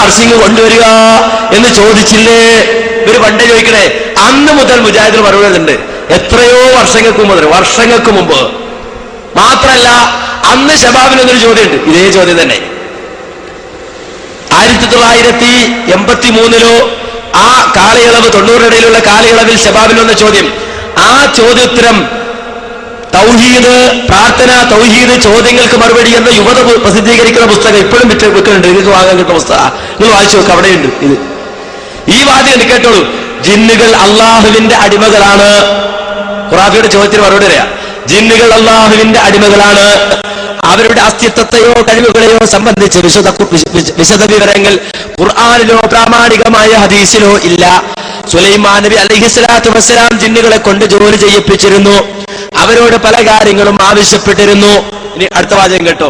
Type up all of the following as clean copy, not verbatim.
അർസിങ് കൊണ്ടുവരിക എന്ന് ചോദിച്ചില്ലേ? ഇവര് പണ്ടേ ചോദിക്കണേ. അന്ന് മുതൽ മുജാഹിദിന് മറുപടി ഉണ്ട്. എത്രയോ വർഷങ്ങൾക്ക് മുമ്പ് മാത്രല്ല, അന്ന് ശബാബിനൊന്നൊരു ചോദ്യമുണ്ട്, ഇതേ ചോദ്യം തന്നെ. 1983 ആ കാലയളവ്, 90 ഇടയിലുള്ള കാലയളവിൽ ശബാബിനൊന്ന ചോദ്യം. ആ ചോദ്യോത്തരം തൗഹീദ്, പ്രാർത്ഥന, തൗഹീദ്, ചോദ്യങ്ങൾക്ക് മറുപടി എന്ന യുവത പ്രസിദ്ധീകരിക്കുന്ന പുസ്തകം ഇപ്പോഴും വിൽക്കുന്നുണ്ട്. നിങ്ങൾക്ക് വാങ്ങാൻ കിട്ടുന്ന പുസ്തകം നിങ്ങൾ വായിച്ചു നോക്കുക, അവിടെയുണ്ട് ഇത്. ഈ വാദ്യം കേട്ടോളൂ. ജിന്നുകൾ അള്ളാഹുവിന്റെ അടിമകളാണ്. ഖുറാഫിയുടെ ചോദ്യത്തിന് മറുപടി പറയാം. ജിന്നുകൾ അള്ളാഹുവിന്റെ അടിമകളാണ്. അവരുടെ അസ്തിത്വത്തെയോ കഴിവുകളെയോ സംബന്ധിച്ച് വിശദ വിവരങ്ങൾ ഖുർആനിലോ പ്രാമാണികമായ ഹദീസിലോ ഇല്ല. സുലൈമാൻ നബി അലൈഹിസ്സലാത്തു വസ്സലാം ജിന്നുകളെ കൊണ്ട് ജോലി ചെയ്യിപ്പിച്ചിരുന്നു. അവരോട് പല കാര്യങ്ങളും ആവശ്യപ്പെട്ടിരുന്നു. ഇനി അടുത്ത വാചകം കേട്ടോ.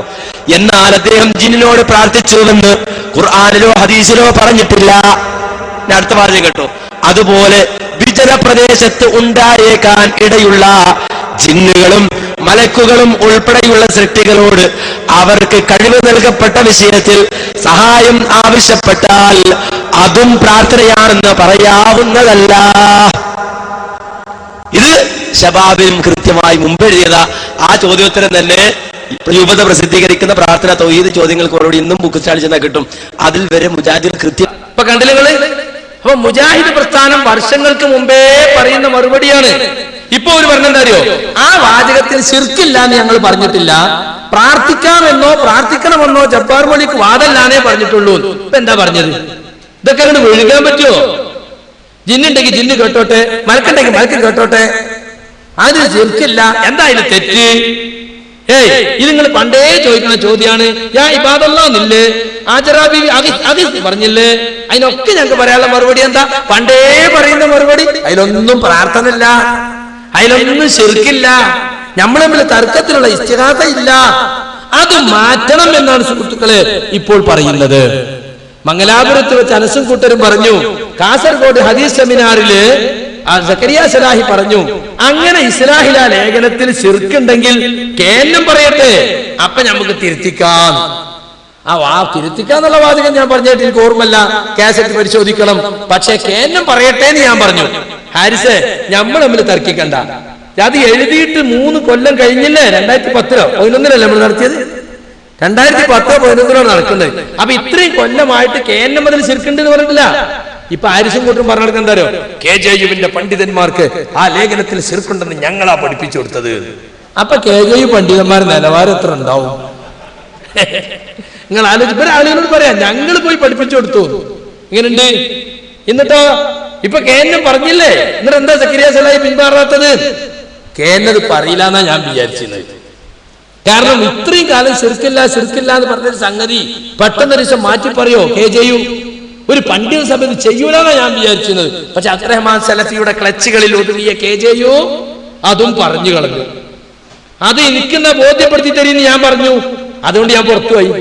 എന്നാൽ അദ്ദേഹം ജിന്നിനോട് പ്രാർത്ഥിച്ചുവെന്ന് ഖുർആനിലോ ഹദീസിലോ പറഞ്ഞിട്ടില്ല. അടുത്ത വാചകം കേട്ടോ. അതുപോലെ വിജന പ്രദേശത്ത് ഉണ്ടായേക്കാൻ ഇടയുള്ള ജിന്നുകളും മലക്കുകളും ഉൾപ്പെടെയുള്ള സൃഷ്ടികളോട് അവർക്ക് കഴിവ് നൽകപ്പെട്ട വിഷയത്തിൽ സഹായം ആവശ്യപ്പെട്ടാൽ അതും പ്രാർത്ഥനയാണെന്ന് പറയാവുന്നതല്ല. ഇത് ശബാബിനും കൃത്യമായി മുമ്പെഴുതിയതാ. ആ ചോദ്യോത്തരം തന്നെ യുവത പ്രസിദ്ധീകരിക്കുന്ന പ്രാർത്ഥന തൗഹീദ് ചോദ്യങ്ങൾക്ക് മറുപടി ഇന്നും ബുക്ക് സ്റ്റാളിൽ ചെന്നാൽ കിട്ടും. അതിൽ വരെ മുജാഹിദ് കൃത്യം. ഇപ്പൊ കണ്ടില്ലേ? അപ്പൊ മുജാഹിദ് പ്രസ്ഥാനം വർഷങ്ങൾക്ക് മുമ്പേ പറയുന്ന മറുപടിയാണ്. ഇപ്പൊ ഒരു പറഞ്ഞെന്താ അറിയോ? ആ വാചകത്തിൽ ശിർക്കില്ല എന്ന് ഞങ്ങൾ പറഞ്ഞിട്ടില്ല, പ്രാർത്ഥിക്കാമെന്നോ പ്രാർത്ഥിക്കണമെന്നോ ജബ്ബാർ മലിക് വാദല്ലാന്നേ പറഞ്ഞിട്ടുള്ളൂ. ഇപ്പൊ എന്താ പറഞ്ഞത്? ഇതൊക്കെ അങ്ങോട്ട് വിഴുകാൻ പറ്റുമോ? ജിന്നുണ്ടെങ്കിൽ ജിന്ന് കേട്ടോട്ടെ, മലക്കുണ്ടെങ്കിൽ മലക്ക് കേട്ടോട്ടെ, അതിൽ ശിർക്കില്ല. എന്തായാലും തെറ്റ്? ഇത് നിങ്ങൾ പണ്ടേ ചോദിക്കുന്ന ചോദ്യമാണ്. യാ ഇബാദല്ലാന്നില്ലേ, ആജറാബി അത് പറഞ്ഞില്ലേ? അതിനൊക്കെ ഞങ്ങൾക്ക് പറയാനുള്ള മറുപടി എന്താ? പണ്ടേ പറയുന്ന മറുപടി. അതിലൊന്നും പ്രാർത്ഥന ഇല്ല, അതിലൊന്നും ശിർക്കില്ല, നമ്മൾ തമ്മിൽ തർക്കത്തിലുള്ള ഇസ്തിഗാസ ഇല്ല. അത് മാറ്റണം എന്നാണ് സുഹൃത്തുക്കളെ ഇപ്പോൾ പറയുന്നത്. മംഗലാപുരത്ത് വെച്ച് അനസും കൂട്ടരും പറഞ്ഞു. കാസർഗോഡ് ഹദീസ് സെമിനാറില് സക്കരിയ സലാഹി പറഞ്ഞു, അങ്ങനെ ഇസ്ലാഹില ലേഖനത്തിൽ ശിർക്കുണ്ടെങ്കിൽ കേന്നം പറയട്ടെ, അപ്പൊ നമുക്ക് തിരുത്തിക്കാം. തിരുത്തിക്കാന്നുള്ള വാചകം ഞാൻ പറഞ്ഞിട്ട് എനിക്ക് ഓർമ്മല്ല, കാസറ്റ് പരിശോധിക്കണം. പക്ഷെ കേന്നം പറയട്ടെ എന്ന് ഞാൻ പറഞ്ഞു. ഹാരിസേ, നമ്മൾ തമ്മിൽ തർക്കിക്കണ്ട. അത് എഴുതിയിട്ട് 3 കൊല്ലം കഴിഞ്ഞില്ലേ? 2010-ലോ 2011 നമ്മൾ നടത്തിയത്. 2010-11 നടക്കുന്നത്. അപ്പൊ ഇത്രയും കൊല്ലമായിട്ട് കേന്നം അതിൽ ശിർക്കുണ്ട് എന്ന് പറഞ്ഞിട്ടില്ല. ഇപ്പൊ ആരിസും കൂട്ടും പറഞ്ഞു നടക്കാൻ എന്താ? KJU-വിന്റെ പണ്ഡിതന്മാർക്ക് ആ ലേഖനത്തിൽ ശിർക്കുണ്ടെന്ന് ഞങ്ങളാ പഠിപ്പിച്ചു കൊടുത്തത്. അപ്പൊ KJU പണ്ഡിതന്മാർ നിലവാരം എത്ര ഉണ്ടാവും? നിങ്ങൾ ആളുകളോട് പറയാം, ഞങ്ങൾ പോയി പഠിപ്പിച്ചു കൊടുത്തു. ഇങ്ങനെയുണ്ട്. എന്നിട്ടോ ഇപ്പൊ കേന്നം പറഞ്ഞില്ലേ? എന്നിട്ട് എന്താ സക്കരിയ സലാഹി പിന്മാറാത്തത്? കേന്നത് പറയില്ല എന്നാ ഞാൻ വിചാരിച്ചിരുന്നത്. കാരണം ഇത്രയും കാലം ശിർക്കില്ല എന്ന് പറഞ്ഞൊരു സംഗതി പെട്ടെന്ന് ദിവസം മാറ്റി പറയോ KJU? ഒരു പണ്ഡിത സഭ ചെയ്യൂലെന്നാ ഞാൻ വിചാരിച്ചിരുന്നത്. പക്ഷെ അബ്ദുറഹ്മാൻ സലഫിയുടെ ക്ലച്ചുകളിൽ ഒതുങ്ങിയ KJU അതും പറഞ്ഞു കളഞ്ഞു. അത് എനിക്കെന്നാ ബോധ്യപ്പെടുത്തി തരീന്ന് ഞാൻ പറഞ്ഞു. അതുകൊണ്ട് ഞാൻ പുറത്തുപോയി.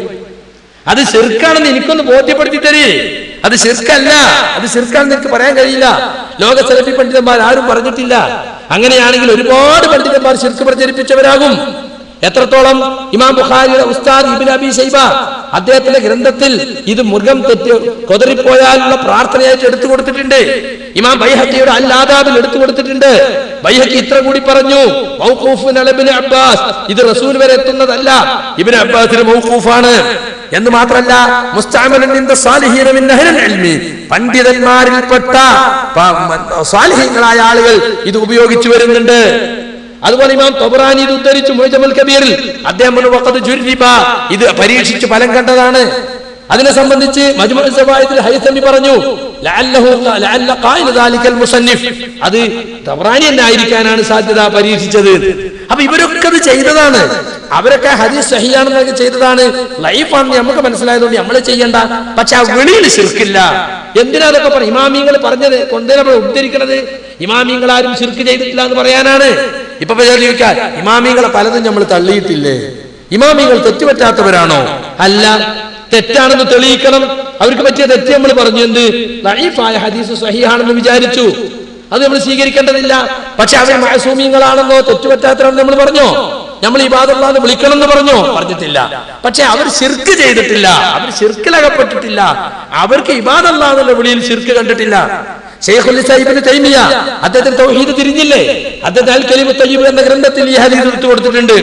അത് ശിർക്കാണെന്ന് എനിക്കൊന്ന് ബോധ്യപ്പെടുത്തി തരീ. അത് ശിർക്കല്ല, അത് ശിർക്കാണെന്ന് എനിക്ക് പറയാൻ കഴിയില്ല. ലോക സലഫി പണ്ഡിതന്മാർ ആരും പറഞ്ഞിട്ടില്ല. അങ്ങനെയാണെങ്കിൽ ഒരുപാട് പണ്ഡിതന്മാർ ശിർക്ക് പ്രചരിപ്പിച്ചവരാകും. എത്രത്തോളം? ഇമാം ബുഖാരിയുടെ ഉസ്താദ് ഇബ്നു അബി ശൈബ അദ്ദേഹത്തിന്റെ ഗ്രന്ഥത്തിൽ ഇത് മൃഗം തെറ്റ് കൊതറിപ്പോയാലുള്ള പ്രാർത്ഥനയായിട്ട് എടുത്തു കൊടുത്തിട്ടുണ്ട്. ഇമാം ബൈഹഖിയുടെ അൽ ആദാബിൽ എടുത്തു കൊടുത്തിട്ടുണ്ട്. ബൈഹഖി ഇത്ര കൂടി പറഞ്ഞു, മൗഖൂഫുൻ അല ഇബ്നു അബ്ബാസ്, ഇത് റസൂൽ വരെ എത്തുന്നതല്ല, ഇബ്നു അബ്ബാസിന് മൗഖൂഫാണ്. എന്ന് മാത്രമല്ല, മുസ്തഅമലുൻ ഇൻദ സാലിഹീന മിൻ അഹ്ലിൽ ഇൽമി, പണ്ഡിതന്മാരിൽപ്പെട്ട സാലിഹീങ്ങളായ ആളുകൾ ഇത് ഉപയോഗിച്ചു വരുന്നുണ്ട്. അതുപോലെ ഇമാം തബറാനി ഇത് ഉദ്ധരിച്ചു മുഅ്ജമുൽ കബീറിൽ. അദ്ദേഹം ഇത് പരീക്ഷിച്ച് ഫലം കണ്ടതാണ്. അതിനെ സംബന്ധിച്ച് മജ്മുഉ സവായിദിൽ ഹൈതമി പറഞ്ഞു, ലഅല്ല ഖായില ദാലികൽ മുസന്നിഫ്, അത് തബറാനി തന്നെ ആയിരിക്കാനാണ് സാധ്യത പരീക്ഷിച്ചത്. അപ്പൊ ഇവരൊക്കെ അത് ചെയ്തതാണ്. അവരൊക്കെ ഹദീസ് സഹിയാണെന്നൊക്കെ ചെയ്തതാണ്. ലൈഫാണെന്ന് നമുക്ക് മനസ്സിലായതുകൊണ്ട് നമ്മൾ ചെയ്യണ്ട. പക്ഷെ ആ വെളിയിൽ ശിർക്കില്ല. എന്തിനാ അതൊക്കെ പറഞ്ഞു? ഇമാമിങ്ങൾ പറഞ്ഞത് കൊണ്ട് നമ്മൾ ഉദ്ധരിക്കുന്നത് ഇമാമിങ്ങൾ ആരും ശിർക്ക് ചെയ്തിട്ടില്ല എന്ന് പറയാനാണ്. ഇപ്പൊ ചോദിക്കാൻ, ഇമാമിങ്ങളെ പലതും നമ്മൾ തള്ളിയിട്ടില്ലേ? ഇമാമിങ്ങൾ തെറ്റുപറ്റാത്തവരാണോ? അല്ല, തെറ്റാണെന്ന് തെളിയിക്കണം. അവർക്ക് പറ്റിയ തെറ്റ് നമ്മൾ പറഞ്ഞു. എന്ത്? ലഈഫായ ഹദീസ് സഹീഹാണെന്ന് വിചാരിച്ചു. അത് നമ്മൾ സ്വീകരിക്കേണ്ടതില്ല. പക്ഷെ അവർ മഅസൂമീങ്ങളാണെന്നോ തെറ്റുപറ്റാത്തവരാണെന്ന് നമ്മൾ പറഞ്ഞോ? നമ്മൾ ഇബാദുല്ലാഹ് വിളിക്കണം എന്ന് പറഞ്ഞിട്ടില്ല. പക്ഷെ അവർ ശിർക്ക് ചെയ്തിട്ടില്ല, അവർ ശിർക്കിലകപ്പെട്ടിട്ടില്ല, അവർക്ക് ഇബാദുല്ലാഹ് എന്നുള്ള വിളിയിൽ ശിർക്ക് കണ്ടിട്ടില്ല. ശൈഖുൽ ഇസ്ലാം ഇബ്നു തൈമിയ അദ്ദേഹത്തിന് തൗഹീദ് തിരിഞ്ഞില്ലേ? അദ്ദേഹം അൽ കലിമു തയ്യിബ് എന്ന ഗ്രന്ഥത്തിൽ ഈ ഹദീസ് എടുത്തു കൊടുത്തിട്ടുണ്ട്.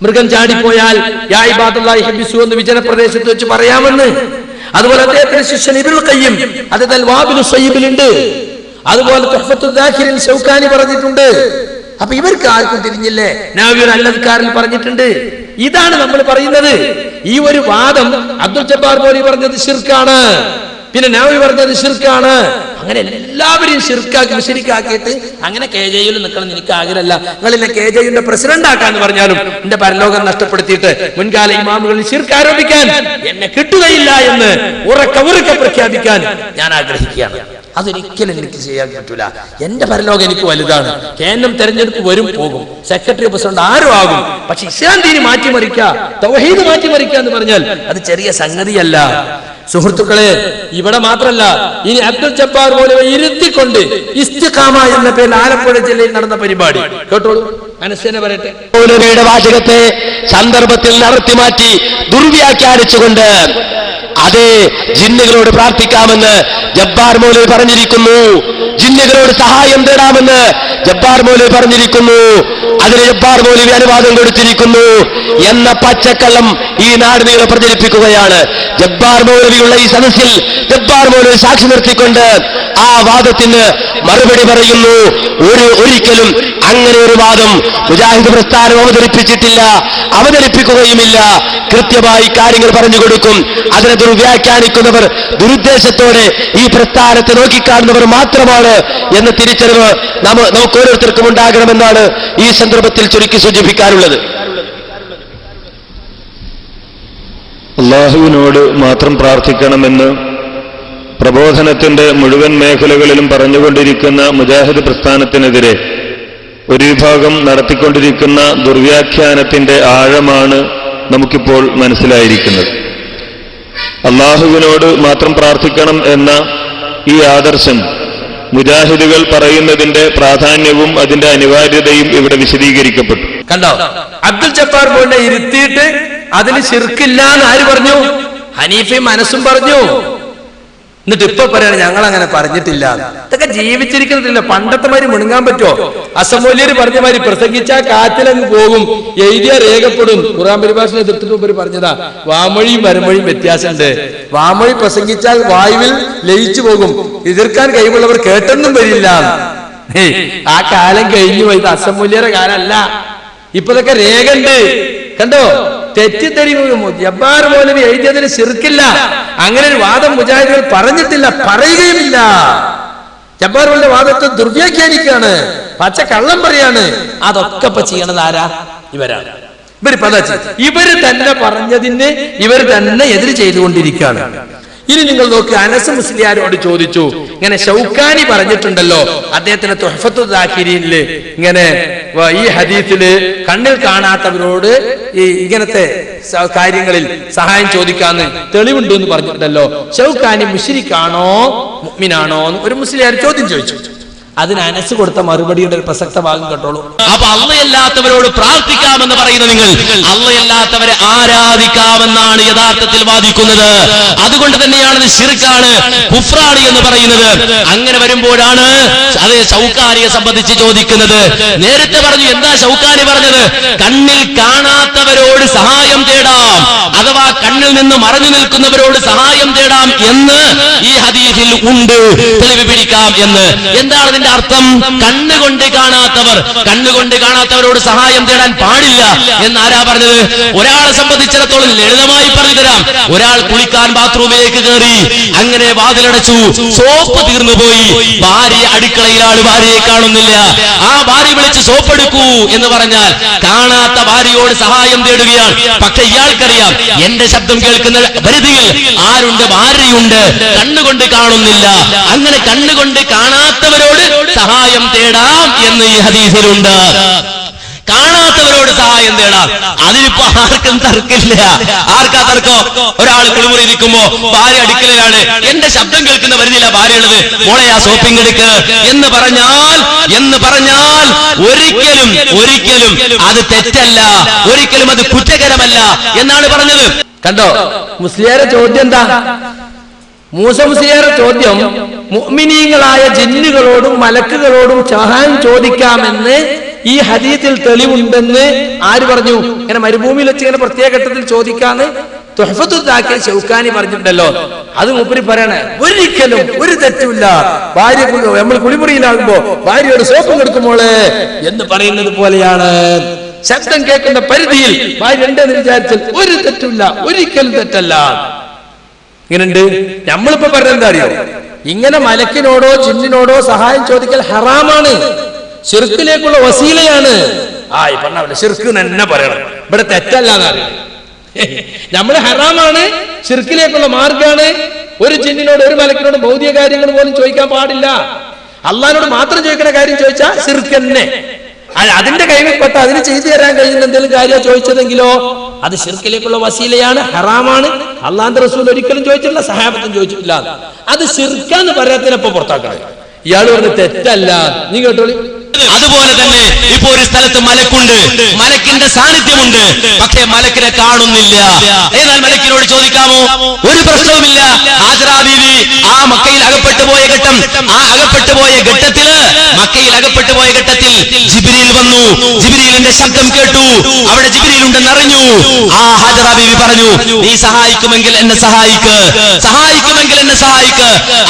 മൃഗം ചാടിപ്പോയാൽ യാ ഇബാദുല്ലാഹി ഹബിസു എന്ന് വിജനപ്രദേശത്ത് വെച്ച് പറയാമെന്ന്. അതുപോലെ അദ്ദേഹത്തിന്റെ ശിഷ്യൻ ഇബ്നുൽ ഖയ്യിം അദ്ദേഹം വാബിലു സയ്യിബിലുണ്ട്. അതുപോലെ തുഹ്ഫത്തുൽ ദാഖിരിൽ ശൗക്കാനി പറഞ്ഞിട്ടുണ്ട്. അപ്പൊ ഇവർക്ക് ആർക്കും തിരിഞ്ഞില്ലേ? നവവി അൽ-അദ്കാറിൽ പറഞ്ഞിട്ടുണ്ട്. ഇതാണ് നമ്മൾ പറയുന്നത്. ഈ ഒരു വാദം അബ്ദുൽ ജബ്ബാർ മൗലവി പറഞ്ഞത് ശിർക്കാണ്, പിന്നെ നവവി പറഞ്ഞത് ശിർക്കാണ്. അങ്ങനെ എല്ലാവരെയും ശിർക്കാക്കി മുശ്രിക്കാക്കിയിട്ട് അങ്ങനെ KJയിൽ നിൽക്കണം എനിക്ക് ആഗ്രഹമല്ല. നിങ്ങൾ എന്നെ KJയുടെ പ്രസിഡന്റ് ആക്കാന്ന് പറഞ്ഞാലും എന്റെ പരലോകം നഷ്ടപ്പെടുത്തിയിട്ട് മുൻകാല ഇമാമുകളിൽ ശിർക്ക് ആരോപിക്കാൻ എന്നെ കിട്ടുകയില്ല എന്ന് ഉറക്കെ പ്രഖ്യാപിക്കാൻ ഞാൻ ആഗ്രഹിക്കുകയാണ്. അതൊരിക്കലും എനിക്ക് ചെയ്യാൻ പറ്റൂല. എന്റെ പരലോകം എനിക്ക് വലുതാണ്. കേന്ദ്രം തെരഞ്ഞെടുപ്പ് വരും പോകും, സെക്രട്ടറി പ്രസിഡന്റ് ആരും ആകും. പക്ഷെ ഇസ്ലാം ദീനി മാറ്റിമറിക്കുക, തൗഹീദ് മാറ്റിമറിക്കുക എന്ന് പറഞ്ഞാൽ അത് ചെറിയ സംഗതിയല്ല. സുഹൃത്തുക്കളെ, ഇവിടെ മാത്രല്ല, ഇനി അബ്ദുൽ ജബ്ബാർ മൗലവി ഇരുത്തിക്കൊണ്ട് ഇസ്തിഖാമ എന്ന പേരിൽ ആലപ്പുഴ ജില്ലയിൽ നടന്ന പരിപാടി കേട്ടോളൂ. മനസ്സിനെ പറയട്ടെ. മൗലവിയുടെ വാചകത്തെ സന്ദർഭത്തിൽ നടത്തിമാറ്റി ദുർവ്യാഖ്യാനിച്ചുകൊണ്ട് അതെ ജിന്നുകളോട് പ്രാർത്ഥിക്കാമെന്ന് ജബ്ബാർ മൗലവി പറഞ്ഞിരിക്കുന്നു, ജിന്നുകളോട് സഹായം തേടാമെന്ന് ജബ്ബാർ മൗലവി പറഞ്ഞിരിക്കുന്നു, അതിന് ജബ്ബാർ മൗലവി അനുവാദം കൊടുത്തിരിക്കുന്നു എന്ന പച്ചക്കള്ളം ഈ നാട് നീളെ പ്രചരിപ്പിക്കുകയാണ്. ജബ്ബാർ മൗലവിയുള്ള ഈ സദസ്സിൽ ജബ്ബാർ മൗലവി സാക്ഷി നിർത്തിക്കൊണ്ട് ആ വാദത്തിന് മറുപടി പറയുന്നു. ഒരിക്കലും അങ്ങനെ ഒരു വാദം മുജാഹിദ് പ്രസ്ഥാനം അവതരിപ്പിച്ചിട്ടില്ല, അവതരിപ്പിക്കുകയുമില്ല. കൃത്യമായി കാര്യങ്ങൾ പറഞ്ഞു കൊടുക്കും. അതിനെ ദുർവ്യാഖ്യാനിക്കുന്നവർ ദുരുദ്ദേശത്തോടെ ഈ പ്രസ്ഥാനത്തെ നോക്കിക്കാണുന്നവർ മാത്രമാണ് എന്ന തിരിച്ചറിവ് നമുക്ക് ഓരോരുത്തർക്കും ഉണ്ടാകണമെന്നാണ് ഈ സന്ദർഭത്തിൽ ചുരുക്കി സൂചിപ്പിക്കാനുള്ളത്. അല്ലാഹുവിനോട് മാത്രം പ്രാർത്ഥിക്കണമെന്ന് പ്രബോധനത്തിന്റെ മുഴുവൻ മേഖലകളിലും പറഞ്ഞുകൊണ്ടിരിക്കുന്ന മുജാഹിദ് പ്രസ്ഥാനത്തിനെതിരെ ഒരു വിഭാഗം നടത്തിക്കൊണ്ടിരിക്കുന്ന ദുർവ്യാഖ്യാനത്തിന്റെ ആഴമാണ് നമുക്കിപ്പോൾ മനസ്സിലായിരിക്കുന്നത്. അല്ലാഹുവിനോട് മാത്രം പ്രാർത്ഥിക്കണം എന്ന ഈ ആദർശം മുജാഹിദുകൾ പറയുന്നതിന്റെ പ്രാധാന്യവും അതിന്റെ അനിവാര്യതയും ഇവിടെ വിശദീകരിക്കപ്പെട്ടു. കണ്ടോ? അബ്ദുൽ ജബ്ബാർ മൗലവിയെ ഇരുത്തിയിട്ട് അതിന് ശിർക്കില്ല എന്ന് ആര് പറഞ്ഞു? ഹനീഫയും മനസ്സും പറഞ്ഞു. എന്നിട്ട് ഇപ്പൊ പറയാണ് ഞങ്ങൾ അങ്ങനെ പറഞ്ഞിട്ടില്ല. ഇതൊക്കെ ജീവിച്ചിരിക്കുന്നില്ല. പണ്ടത്തെ മാതിരി മുണുങ്ങാൻ പറ്റുമോ? അസമൂല്യര് പറഞ്ഞ മാതിരി പ്രസംഗിച്ചാൽ കാറ്റിലങ്ങ് പോകും, എഴുതിയ രേഖപ്പെടും. ഖുർആൻ പരിഭാഷനെ എതിർത്തിട്ട് ഉപരി പറഞ്ഞതാ. വാമൊഴിയും വരമൊഴിയും വ്യത്യാസമുണ്ട്. വാമൊഴി പ്രസംഗിച്ചാൽ വായുവിൽ ലയിച്ചു പോകും, എതിർക്കാൻ കഴിവുള്ളവർ കേട്ടെന്നും വരില്ല. ആ കാലം കഴിഞ്ഞു പോയി. ഇത് അസമൂല്യരുടെ കാലമല്ല. ഇപ്പൊ ഇതൊക്കെ രേഖ ഉണ്ട്. കണ്ടോ? തെറ്റിദ്ധരിക്കും. ജബ്ബാർ മൗലവി എഴുതിയതിന് ശിർക്കില്ല, അങ്ങനെ ഒരു വാദം മുജാഹിദുകൾ പറഞ്ഞിട്ടില്ല, പറയുകയുമില്ല. ജബ്ബാർ മൗലവിയുടെ വാദത്തെ ദുർവ്യാഖ്യാനിക്കുകയാണ്, പച്ച കള്ളം പറയാണ്. അതൊക്കെ ഇപ്പൊ ചെയ്യണത് ആരാ? ഇവരാണ്. ഇവര് തന്നെ പറഞ്ഞതിന് ഇവർ തന്നെ എതിര് ചെയ്തുകൊണ്ടിരിക്കുകയാണ്. ഇനി നിങ്ങൾ നോക്ക്, അനസ് മുസ്ലിയാരോട് ചോദിച്ചു, ഇങ്ങനെ ശൗക്കാനി പറഞ്ഞിട്ടുണ്ടല്ലോ അദ്ദേഹത്തിന് തുഹ്ഫത്തുൽ ദാഖിരീനില് ഇങ്ങനെ ഈ ഹദീസില് കണ്ണിൽ കാണാത്തവരോട് ഈ ഇങ്ങനത്തെ കാര്യങ്ങളിൽ സഹായം ചോദിക്കാന്ന് തെളിവുണ്ട് എന്ന് പറഞ്ഞിട്ടുണ്ടല്ലോ. ശൗക്കാനി മുശ്രിക്കാണോ മുഅ്മിനാണോ എന്ന് ഒരു മുസ്ലിയാർ ചോദ്യം ചോദിച്ചു. അതിന് അനസ് കൊടുത്ത മറുപടിയുടെ ഒരു പ്രസക്ത ഭാഗം കേട്ടോളൂ. അപ്പൊ അള്ളയല്ലാത്തവരോട് പ്രാർത്ഥിക്കാമെന്ന് പറയുന്ന നിങ്ങൾ അള്ളയല്ലാത്തവരെ ആരാധിക്കാമെന്നാണ് യഥാർത്ഥത്തിൽ വാദിക്കുന്നത്. അതുകൊണ്ട് തന്നെയാണ് ഇത് ശിർക്കാണ്, കുഫ്റാണ് എന്ന് പറയുന്നത്. അങ്ങനെ വരുമ്പോഴാണ് അതേ ശൗക്കാനിയെ സംബന്ധിച്ച് ചോദിക്കുന്നത്. നേരത്തെ പറഞ്ഞു, എന്താ ശൗക്കാനി പറഞ്ഞത്? കണ്ണിൽ കാണാത്തവരോട് സഹായം തേടാം, അഥവാ കണ്ണിൽ നിന്ന് മറഞ്ഞു നിൽക്കുന്നവരോട് സഹായം തേടാം എന്ന് ഈ ഹദീസിൽ ഉണ്ട്, തെളിവ് പിടിക്കാം എന്ന്. എന്താണ് ഇതിന്റെ അർത്ഥം? കണ്ണുകൊണ്ട് കാണാത്തവരോട് സഹായം തേടാൻ പാടില്ല എന്ന് ആരാ പറഞ്ഞത്? ഒരാളെ സംബന്ധിച്ചിടത്തോളം ലളിതമായി പറഞ്ഞു തരാം. ഒരാൾ കുളിക്കാൻ ബാത്റൂമിലേക്ക് കയറി, അങ്ങനെ വാതിലടച്ചു, സോപ്പ് തീർന്നുപോയി, ഭാര്യ അടുക്കളയിലാണ്, ഭാര്യയെ കാണുന്നില്ല. ആ ഭാര്യ വിളിച്ച് സോപ്പ് എടുക്കൂ എന്ന് പറഞ്ഞാൽ കാണാത്ത ഭാര്യയോട് സഹായം തേടുകയാണ്. പക്ഷെ ഇയാൾക്കറിയാം എന്റെ ശബ്ദം കേൾക്കുന്ന പരിധിയിൽ ആരുണ്ട്? ഭാര്യയുണ്ട്, കണ്ണുകൊണ്ട് കാണുന്നില്ല. അങ്ങനെ കണ്ണുകൊണ്ട് കാണാത്തവരോട് സഹായം തേടാം എന്ന് ഈ ഹദീസിലുണ്ട്. കാണാത്തവരോട് ഞങ്ങളോട് സഹായം തേടാം. അതിനിപ്പോ ആർക്കും തർക്കില്ല. ആർക്കാ തർക്കം? ഒരാൾ കുളിമുറി ഇരിക്കുമ്പോ ഭാര്യ അടുക്കളയിലാണ്, എന്റെ ശബ്ദം കേൾക്കുന്ന വരുന്നില്ല ഭാര്യയുള്ളത്, മോളെ ആ സോപ്പിംഗ് എടുക്ക് എന്ന് പറഞ്ഞാൽ ഒരിക്കലും അത് തെറ്റല്ല, ഒരിക്കലും അത് കുറ്റകരമല്ല എന്നാണ് പറഞ്ഞത്. കണ്ടോ മുസ്ലിയാരെ ചോദ്യം എന്താ? മൂസ മുസ്ലിയാരെ ചോദ്യം മുഅ്മിനീങ്ങളായ ജിന്നുകളോടും മലക്കുകളോടും സഹായം ചോദിക്കാമെന്ന് ഈ ഹദീസിൽ തെളിവുണ്ടെന്ന് ആര് പറഞ്ഞു? ഇങ്ങനെ മരുഭൂമിയിൽ വെച്ച് ഇങ്ങനെ പ്രത്യേക ഘട്ടത്തിൽ ചോദിക്കാന്ന് തുഹ്ഫത്തുൽ ദാക്കിൽ ശൗക്കാനി പറഞ്ഞിട്ടുണ്ടല്ലോ. അത് മൂപ്പര് പറയണേ, ഒരിക്കലും ഒരു തെറ്റുമില്ല. ഭാര്യ നമ്മൾ കുളിമുറിയിലാകുമ്പോ ഭാര്യയോട് സോപ്പ് കൊടുക്കുമോളെ എന്ന് പറയുന്നത് പോലെയാണ്. ശബ്ദം കേൾക്കുന്ന പരിധിയിൽ ഭാര്യ ഉണ്ടെന്ന് വിചാരിച്ചാൽ ഒരു തെറ്റില്ല, ഒരിക്കലും തെറ്റല്ല. ഇങ്ങനെയുണ്ട്. നമ്മളിപ്പോ പറഞ്ഞ എന്താ അറിയോ? ഇങ്ങനെ മലക്കിനോടോ ജിന്നിനോടോ സഹായം ചോദിക്കൽ ഹറാമാണ്, ശിർക്കിലേക്കുള്ള വസീലയാണ്. ഈ പറഞ്ഞ ശിർക്ക് തന്നെ പറയണം, ഇവിടെ തെറ്റല്ല എന്നറിയാം. നമ്മള് ഹറാമാണ്, ശിർക്കിലേക്കുള്ള മാർഗാണ്. ഒരു ജിന്നിനോട് ഒരു മലക്കിനോട് ഭൗതിക കാര്യങ്ങൾ പോലും ചോദിക്കാൻ പാടില്ല. അള്ളാഹിനോട് മാത്രം ചോദിക്കുന്ന കാര്യം ചോദിച്ചാൽ ശിർക്ക് തന്നെ. അതിന്റെ കൈവപ്പെട്ട അതിന് ചെയ്തു തരാൻ കഴിയുന്ന എന്തെങ്കിലും കാര്യം ചോദിച്ചതെങ്കിലോ അത് ശിർക്കിലേക്കുള്ള വസീലയാണ്, ഹറാമാണ്. അള്ളാന്റെ റസൂൽ ഒരിക്കലും ചോദിച്ചിട്ടില്ല, സഹാബത്തും ചോദിച്ചിട്ടില്ല. അത് ശിർക്കാന്ന് പറയാത്തിനപ്പോ പുറത്താക്കണം. ഇയാള് പറഞ്ഞ് തെറ്റല്ല. നീ കേട്ടോളി. അതുപോലെ തന്നെ ഇപ്പൊ ഒരു സ്ഥലത്ത് മലക്കുണ്ട്, മലക്കിന്റെ സാന്നിധ്യമുണ്ട്, പക്ഷേ മലക്കിനെ കാണുന്നില്ല. എന്നാൽ മലക്കിനോട് ചോദിക്കാമോ? ഒരു പ്രശ്നവുമില്ല. ഹാജറ ബീവി ആ മക്കയിൽ അകപ്പെട്ടു പോയ ഘട്ടത്തിൽ ജിബ്രീൽ വന്നു. ജിബ്രീലിന്റെ ശബ്ദം കേട്ടു, അവിടെ ജിബ്രീൽ ഉണ്ടെന്ന് അറിഞ്ഞു. ആ ഹാജറ ബീവി പറഞ്ഞു, നീ സഹായിക്കുമെങ്കിൽ എന്നെ സഹായിക്ക്.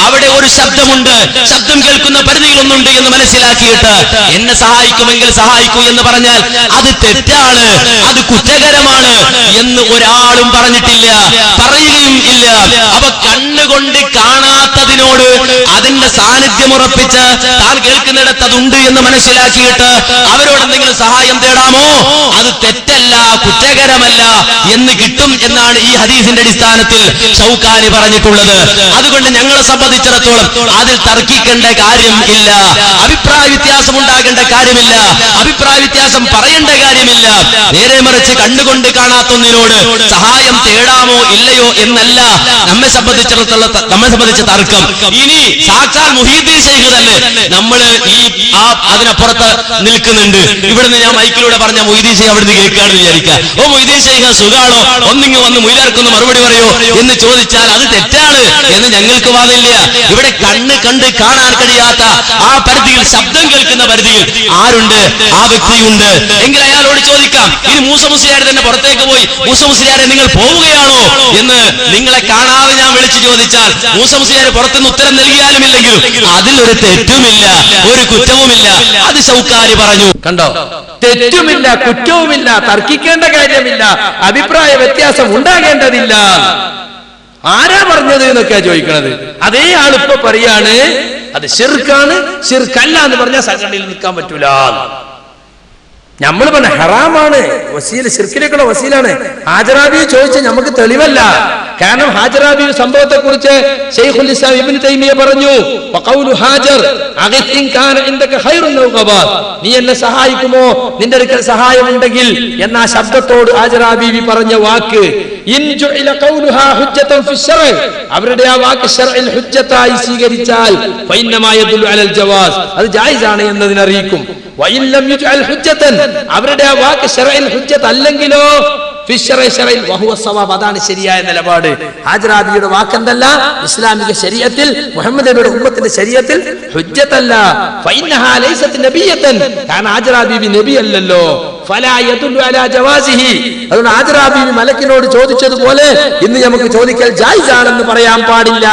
അവിടെ ഒരു ശബ്ദമുണ്ട്, ശബ്ദം കേൾക്കുന്ന പരിധിയിൽ ഒന്നുണ്ട് എന്ന് മനസ്സിലാക്കിയിട്ട് എന്നെ സഹായിക്കുമെങ്കിൽ സഹായിക്കൂ എന്ന് പറഞ്ഞാൽ അത് തെറ്റാണ്, അത് കുറ്റകരമാണ് എന്ന് ഒരാളും പറഞ്ഞിട്ടില്ല, പറയുകയും ഇല്ല. അപ്പൊ കണ്ണുകൊണ്ട് കാണാത്തതിനോട് അതിന്റെ സാന്നിധ്യം ഉറപ്പിച്ച് താൻ കേൾക്കുന്നിടത്ത് അതുണ്ട് എന്ന് മനസ്സിലാക്കിയിട്ട് അവരോട് എന്തെങ്കിലും സഹായം തേടാമോ? അത് തെറ്റല്ല, കുറ്റകരമല്ല എന്ന് കിട്ടും എന്നാണ് ഈ ഹദീസിന്റെ അടിസ്ഥാനത്തിൽ ഷൗക്കാനി പറഞ്ഞിട്ടുള്ളത്. അതുകൊണ്ട് ഞങ്ങളെ സംബന്ധിച്ചിടത്തോളം അതിൽ തർക്കിക്കേണ്ട കാര്യം ഇല്ല, അഭിപ്രായ വ്യത്യാസം ഉണ്ടാകേണ്ട കാര്യമില്ല, അഭിപ്രായ വ്യത്യാസം പറയേണ്ട കാര്യമില്ല. നേരെ മറിച്ച് കണ്ണുകൊണ്ട് കാണാത്തൊന്നിനോട് സഹായം തേടാമോ ഇല്ലയോ എന്നല്ല നമ്മെ സംബന്ധിച്ച തർക്കം. ഇനി സാക്ഷാൽ മുഹീദ്ദീൻ ശൈഖ് തന്നെ നമ്മൾ അതിനപ്പുറത്ത് നിൽക്കുന്നുണ്ട്. ഇവിടുന്ന് ഞാൻ മൈക്കിലൂടെ പറഞ്ഞ മൊയ്തീൻ ശൈഖ് അവിടുന്ന് കേൾക്കാണെന്ന് വിചാരിക്കുക. ഓ മൊയ്തീൻ ശൈഖ് സുഖാണോ, ഒന്നിങ്ങ് വന്ന് മുയിലാർക്കൊന്ന് മറുപടി പറയോ എന്ന് ചോദിച്ചാൽ അത് തെറ്റാണ് എന്ന് ഞങ്ങൾക്ക് വാദില്ല. ഇവിടെ കണ്ട് കാണാൻ കഴിയാത്ത ആ പരിധിയിൽ, ശബ്ദം കേൾക്കുന്ന പരിധിയിൽ ആരുണ്ട്? ആ വ്യക്തിയുണ്ട്. എങ്കിൽ അയാളോട് ചോദിക്കാം. ഇനി മൂസ മുസ്ലിയാർ തന്നെ പുറത്തേക്ക് പോയി, മൂസ മുസ്ലിയാരെ നിങ്ങൾ പോവുകയാണോ എന്ന് നിങ്ങളെ കാണാതെ ഞാൻ വിളിച്ചു ചോദിച്ചാൽ മൂസ മുസ്ലിയാർ പുറത്തുനിന്ന് ഉത്തരം നൽകിയാലും ഇല്ലെങ്കിലും അതിലൊരു തെറ്റുമില്ല, ഒരു കുറ്റവുമില്ല. അത് ഷൗക്കാനി പറഞ്ഞു. കണ്ടോ, തെറ്റുമില്ല, കുറ്റവുമില്ല, തർക്കിക്കേണ്ട കാര്യമില്ല, അഭിപ്രായ വ്യത്യാസം ഉണ്ടാകേണ്ടതില്ല. ആരാ പറഞ്ഞത് എന്നൊക്കെയാ ചോദിക്കണത്. അതേ ആളിപ്പോ പറയാണ് അത് ശിർക്കാണ്, ശിർക്കല്ല എന്ന് പറഞ്ഞാൽ സംഘടനയിൽ നിൽക്കാൻ പറ്റൂല. നമ്മൾ പറഞ്ഞ ഹറാമാണ്, വസീല ശിർക്കിലേക്കുള്ള വസീലാണ്. ഹാജറ ബീവി ചോദിച്ച നമുക്ക് തെളിവല്ല. കാരണം ഹാജറ ബീവി സംഭവത്തെ കുറിച്ച് ശൈഖുൽ ഇസ്ലാം ഇബ്നു തൈമിയ പറഞ്ഞു, വഖൗലു ഹാജർ അഗിൻ കാന ഇൻദക ഖൈറുൻ നൗഖബാത്, നീ എന്നെ സഹായിക്കുമോ, നിന്റെ അടുക്കൽ സഹായമുണ്ടെങ്കിൽ എന്ന ശബ്ദത്തോട് ഹാജറ ബീവി പറഞ്ഞ വാക്ക് ഇൻ ജുഇല ഖൗലുഹാ ഹുജ്ജതൻ ഫി ശർഇ, അവരുടെ ആ വാക്ക് ശർഇൽ ഹുജ്ജത്തായി സ്വീകരിച്ചാൽ ഫഇന്നമാ യദുല്ലു അലൽ ജവാസ്, അത് ജായിസാണ് എന്നതിനെ അറിയിക്കും. വഇൻ ലം യുജ്അൽ ഹുജ്ജതൻ, അവരുടെ ആ വാക്ക് ശർഇൽ ഹുജ്ജത്ത് അല്ലെങ്കിലോ ഫി ശർഇൽ വഹുവ സവാബ്, അതാണ് ശരിയായ നിലപാട്. ഹാജറ ബീവിയുടെ വാക്കെന്തല്ല, ഇസ്ലാമിക ശരീഅത്തിൽ മുഹമ്മദ് നബിയുടെ ഉമ്മത്തിന്റെ ശരീഅത്തിൽ ഹുജ്ജത്തല്ല. ഫഇന്നഹാ ലൈസത് നബിയതൻ, കാരണം ഹാജറ ബീവി നബി അല്ലല്ലോ. ഫലാ യദുല്ലു അലാ ജവാസിഹി, അതുകൊണ്ട് ഹാജറ ബീവി മലക്കിനോട് ചോദിച്ചതുപോലെ ഇന്ന് നമുക്ക് ചോദിക്കൽ ജായിസാണെന്ന് പറയാൻ പാടില്ല.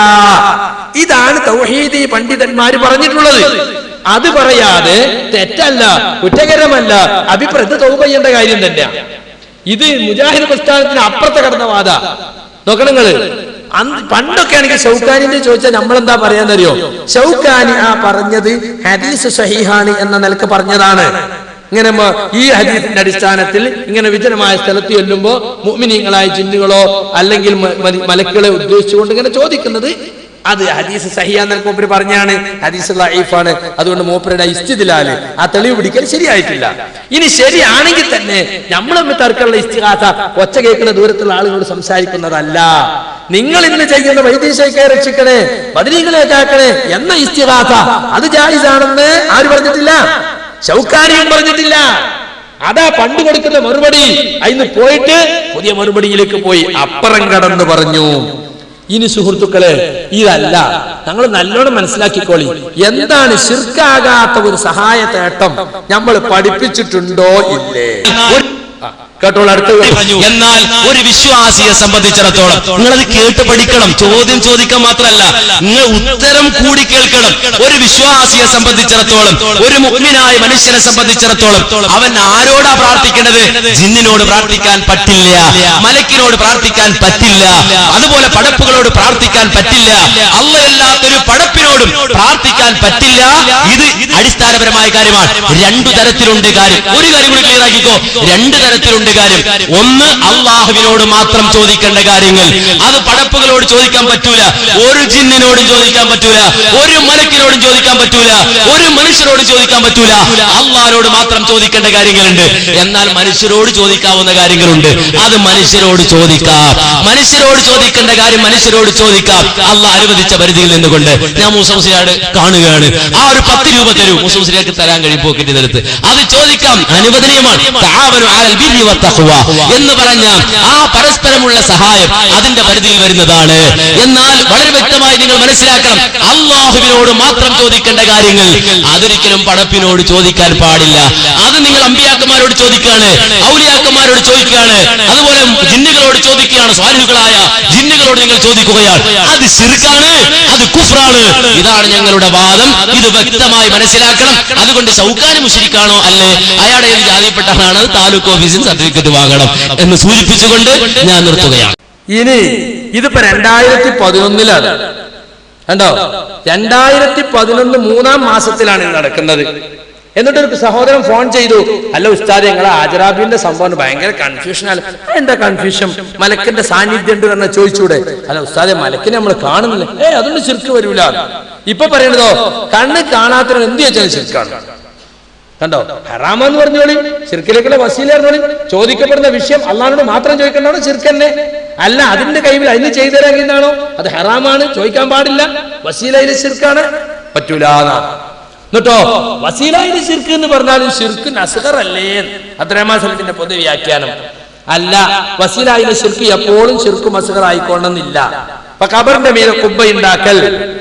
ഇതാണ് തൗഹീദി പണ്ഡിതന്മാര് പറഞ്ഞിട്ടുള്ളത്. അത് പറയാതെ തെറ്റല്ല, കുറ്റകരമല്ല, അഭിപ്രായത്തെ തൗബ ചെയ്യേണ്ട കാര്യം തന്നെയാണ്. ഇത് മുജാഹിദ് പ്രസ്ഥാനത്തിന് അപ്പുറത്തെ കടന്ന വാദ. നോക്കണങ്ങള്, പണ്ടൊക്കെ ആണെങ്കിൽ ഷൗക്കാനിന്റെ ചോദിച്ചാൽ നമ്മളെന്താ പറയാന്നറിയോ? ഷൗക്കാനി ആ പറഞ്ഞത് ഹദീസ് സഹീഹാണ് എന്ന നിലക്ക് പറഞ്ഞതാണ്. ഇങ്ങനെ ഈ ഹദീസിന്റെ അടിസ്ഥാനത്തിൽ ഇങ്ങനെ വിജനമായ സ്ഥലത്ത് ചെല്ലുമ്പോ മുഅ്മിനീങ്ങളായ ജിന്നുകളോ അല്ലെങ്കിൽ മലക്കുകളെ ഉദ്ദേശിച്ചുകൊണ്ട് ഇങ്ങനെ ചോദിക്കുന്നത് അത് ഹദീസ് സഹിയാന്ന് മൂപ്പര് പറഞ്ഞാണ്, ഹദീസ് ലഈഫാണ്. അതുകൊണ്ട് മൂപ്പരുടെ ഇസ്തിദ്ലാല് ആ തെളിവ് പിടിക്കൽ ശരിയായിട്ടില്ല. ഇനി ശരിയാണെങ്കിൽ തന്നെ നമ്മൾ തമ്മിൽ തർക്കമുള്ള ഇസ്തിഗാസ ഒച്ച കേൾക്കുന്ന ദൂരത്തുള്ള ആളുകളോട് സംസാരിക്കുന്നതല്ല. നിങ്ങൾ ഇന്ന് ചെയ്യുന്ന വൈദ്യശേഖരെ രക്ഷിക്കണേ, ബദരീകളേക്കാക്കണേ എന്ന ഇസ്തിഗാസ അത് ജായിസാണെന്ന് ആര് പറഞ്ഞിട്ടില്ല? ശൗക്കാനിയും പറഞ്ഞിട്ടില്ല. അതാ പണ്ട് കൊടുക്കുന്ന മറുപടി. അതിന് പോയിട്ട് പുതിയ മറുപടിയിലേക്ക് പോയി അപ്പുറം കടന്ന് പറഞ്ഞു. ഇനി സുഹൃത്തുക്കളെ, ഇതല്ല, ഞങ്ങൾ നല്ലോണം മനസ്സിലാക്കിക്കോളി. എന്താണ് ശിർക്കാകാത്ത ഒരു സഹായ തേട്ടം നമ്മൾ പഠിപ്പിച്ചിട്ടുണ്ടോ ഇല്ലേ? കേട്ടോളൂ, അടുത്ത എന്നാൽ ഒരു വിശ്വാസിയെ സംബന്ധിച്ചിടത്തോളം നിങ്ങളത് കേട്ട് പഠിക്കണം. ചോദ്യം ചോദിക്കാൻ മാത്രമല്ല, നിങ്ങൾ ഉത്തരം കൂടി കേൾക്കണം. ഒരു വിശ്വാസിയെ സംബന്ധിച്ചിടത്തോളം, ഒരു മുഅ്മിനായ മനുഷ്യനെ സംബന്ധിച്ചിടത്തോളം അവൻ ആരോടാ പ്രാർത്ഥിക്കേണ്ടത്? ജിന്നിനോട് പ്രാർത്ഥിക്കാൻ പറ്റില്ല, മലക്കിനോട് പ്രാർത്ഥിക്കാൻ പറ്റില്ല, അതുപോലെ പടപ്പുകളോട് പ്രാർത്ഥിക്കാൻ പറ്റില്ല, അല്ലാത്തൊരു പടപ്പിനോടും പ്രാർത്ഥിക്കാൻ പറ്റില്ല. ഇത് അടിസ്ഥാനപരമായ കാര്യമാണ്. രണ്ടു തരത്തിലുണ്ട് കാര്യം. ഒരു കാര്യം കൂടി ക്ലിയർ ആക്കിക്കോ, രണ്ടു തരത്തിലുണ്ട് കാര്യം. ഒന്ന്, അള്ളാഹുവിനോട് മാത്രം ചോദിക്കേണ്ട കാര്യങ്ങൾ. അത് പടപ്പുകളോട് ചോദിക്കാൻ പറ്റൂല, ഒരു ജിന്നിനോടും ചോദിക്കാൻ പറ്റൂല, ഒരു മലക്കിനോടും ചോദിക്കാൻ പറ്റൂല, ഒരു മനുഷ്യരോടും ചോദിക്കാൻ പറ്റൂല. അള്ളാഹിനോട് മാത്രം ചോദിക്കേണ്ട കാര്യങ്ങളുണ്ട്. എന്നാൽ മനുഷ്യരോട് ചോദിക്കാവുന്ന കാര്യങ്ങളുണ്ട്. അത് മനുഷ്യരോട് ചോദിക്കാം. മനുഷ്യരോട് ചോദിക്കേണ്ട കാര്യം മനുഷ്യരോട് ചോദിക്കാം, അള്ളാഹ് അനുവദിച്ച പരിധിയിൽ നിന്നുകൊണ്ട്. ഞാൻ മൂസമുസ്ലിയാട് കാണുകയാണ്, ആ ഒരു 10 രൂപ തരൂ, മൂസമുസ്ലിയാർക്ക് തരാൻ കഴിയും പോക്കറ്റ് തരത്ത്. അത് ചോദിക്കാം, അനുവദനീയമാണ്. തആവനു അലൽ ബിർരി വത്തഖ്വ എന്ന് പറഞ്ഞ ആ പരസ്പരമുള്ള സഹായം അതിന്റെ പരിധിയിൽ വരുന്നതാണ്. എന്നാൽ വളരെ വ്യക്തമായി നിങ്ങൾ മനസ്സിലാക്കണം, അള്ളാഹുവിനോട് മാത്രം ചോദിക്കേണ്ട കാര്യങ്ങൾ അതൊരിക്കലും പടപ്പിനോട് ചോദിക്കാൻ പാടില്ല. അത് നിങ്ങൾ അമ്പിയാക്കന്മാരോട് ചോദിക്കുകയാണ്, ഔലിയാക്കന്മാരോട് ചോദിക്കുകയാണ്, അതുപോലെ ജിന്നുകളോട് ചോദിക്കുകയാണ്. സ്വാലിഹുകളായ ജിന്നുകളോട് നിങ്ങൾ ചോദിക്കുകയാണ്, അത് ശിർക്കാണ്, അത് കുഫ്റാണ്. ഇതാണ് ഞങ്ങളുടെ വാദം. ഇത് വ്യക്തമായി മനസ്സിലാക്കണം. അതുകൊണ്ട് ശൗക്കാനി മുശ്രിക്കാണോ അല്ലേ, അയാളുടെ ഏത് ജാതിപ്പെട്ടാണ്, താലൂക്ക് ഓഫീസിൽ സർട്ടിഫിക്കറ്റ് വാങ്ങണം എന്ന് സൂചിപ്പിച്ചുകൊണ്ട് ഞാൻ നിർത്തുകയാണ്. ഇനി ഇതിപ്പോ 2011 കണ്ടോ, 2011 3-ാം മാസത്തിലാണ് ഇത് നടക്കുന്നത്. എന്നിട്ടൊരു സഹോദരൻ ഫോൺ ചെയ്തു, അല്ല ഉസ്താദ്, ഞങ്ങളെ ആജറാബിന്റെ സംഭവം ഭയങ്കര കൺഫ്യൂഷനാണ്. എന്താ കൺഫ്യൂഷൻ? മലക്കിന്റെ സാന്നിധ്യം ഉണ്ട് എന്ന് ചോദിച്ചൂടെ? അല്ല ഉസ്താദെ, മലക്കിനെ നമ്മൾ കാണുന്നില്ല. അതൊന്നും ശിർക്ക് വരൂല. ഇപ്പൊ പറയണതോ, കണ്ണ് കാണാത്തവൻ എന്ത് ചോദിച്ചാലും ശിർക്കാണ്. കണ്ടോ, ഹറാമെന്ന് പറഞ്ഞോളി, ശിർക്കിലേക്കുള്ള വസീല പറഞ്ഞോളി. ചോദിക്കപ്പെടുന്ന വിഷയം അള്ളാഹിനോട് മാത്രം ചോദിക്കേണ്ടതാണോ ശിർക്ക് തന്നെ? അല്ല, അതിന്റെ കൈവിൽ അതിന് ചെയ്തു തരാനാണോ? അത് ഹറാമാണ്, ചോദിക്കാൻ പാടില്ല. വസീലയിലെ ശിർക്കാണ്, പറ്റൂല. എന്നിട്ടോ വസീലയിലെ ശിർക്ക് എന്ന് പറഞ്ഞാലും ശിർക്ക് അസ്ഗർ അല്ലേ? അബ്ദുറഹ്മാൻ സലഫിന്റെ പൊതു വ്യാഖ്യാനം അല്ല. വസീലയിലെ ശിർക്ക് എപ്പോഴും ശിർക്കും അസ്ഗർ ആയിക്കൊള്ളുന്നില്ല. അപ്പൊ ഖബറിന്റെ മീതെ കുബ്ബ ഉണ്ടാക്കൽ,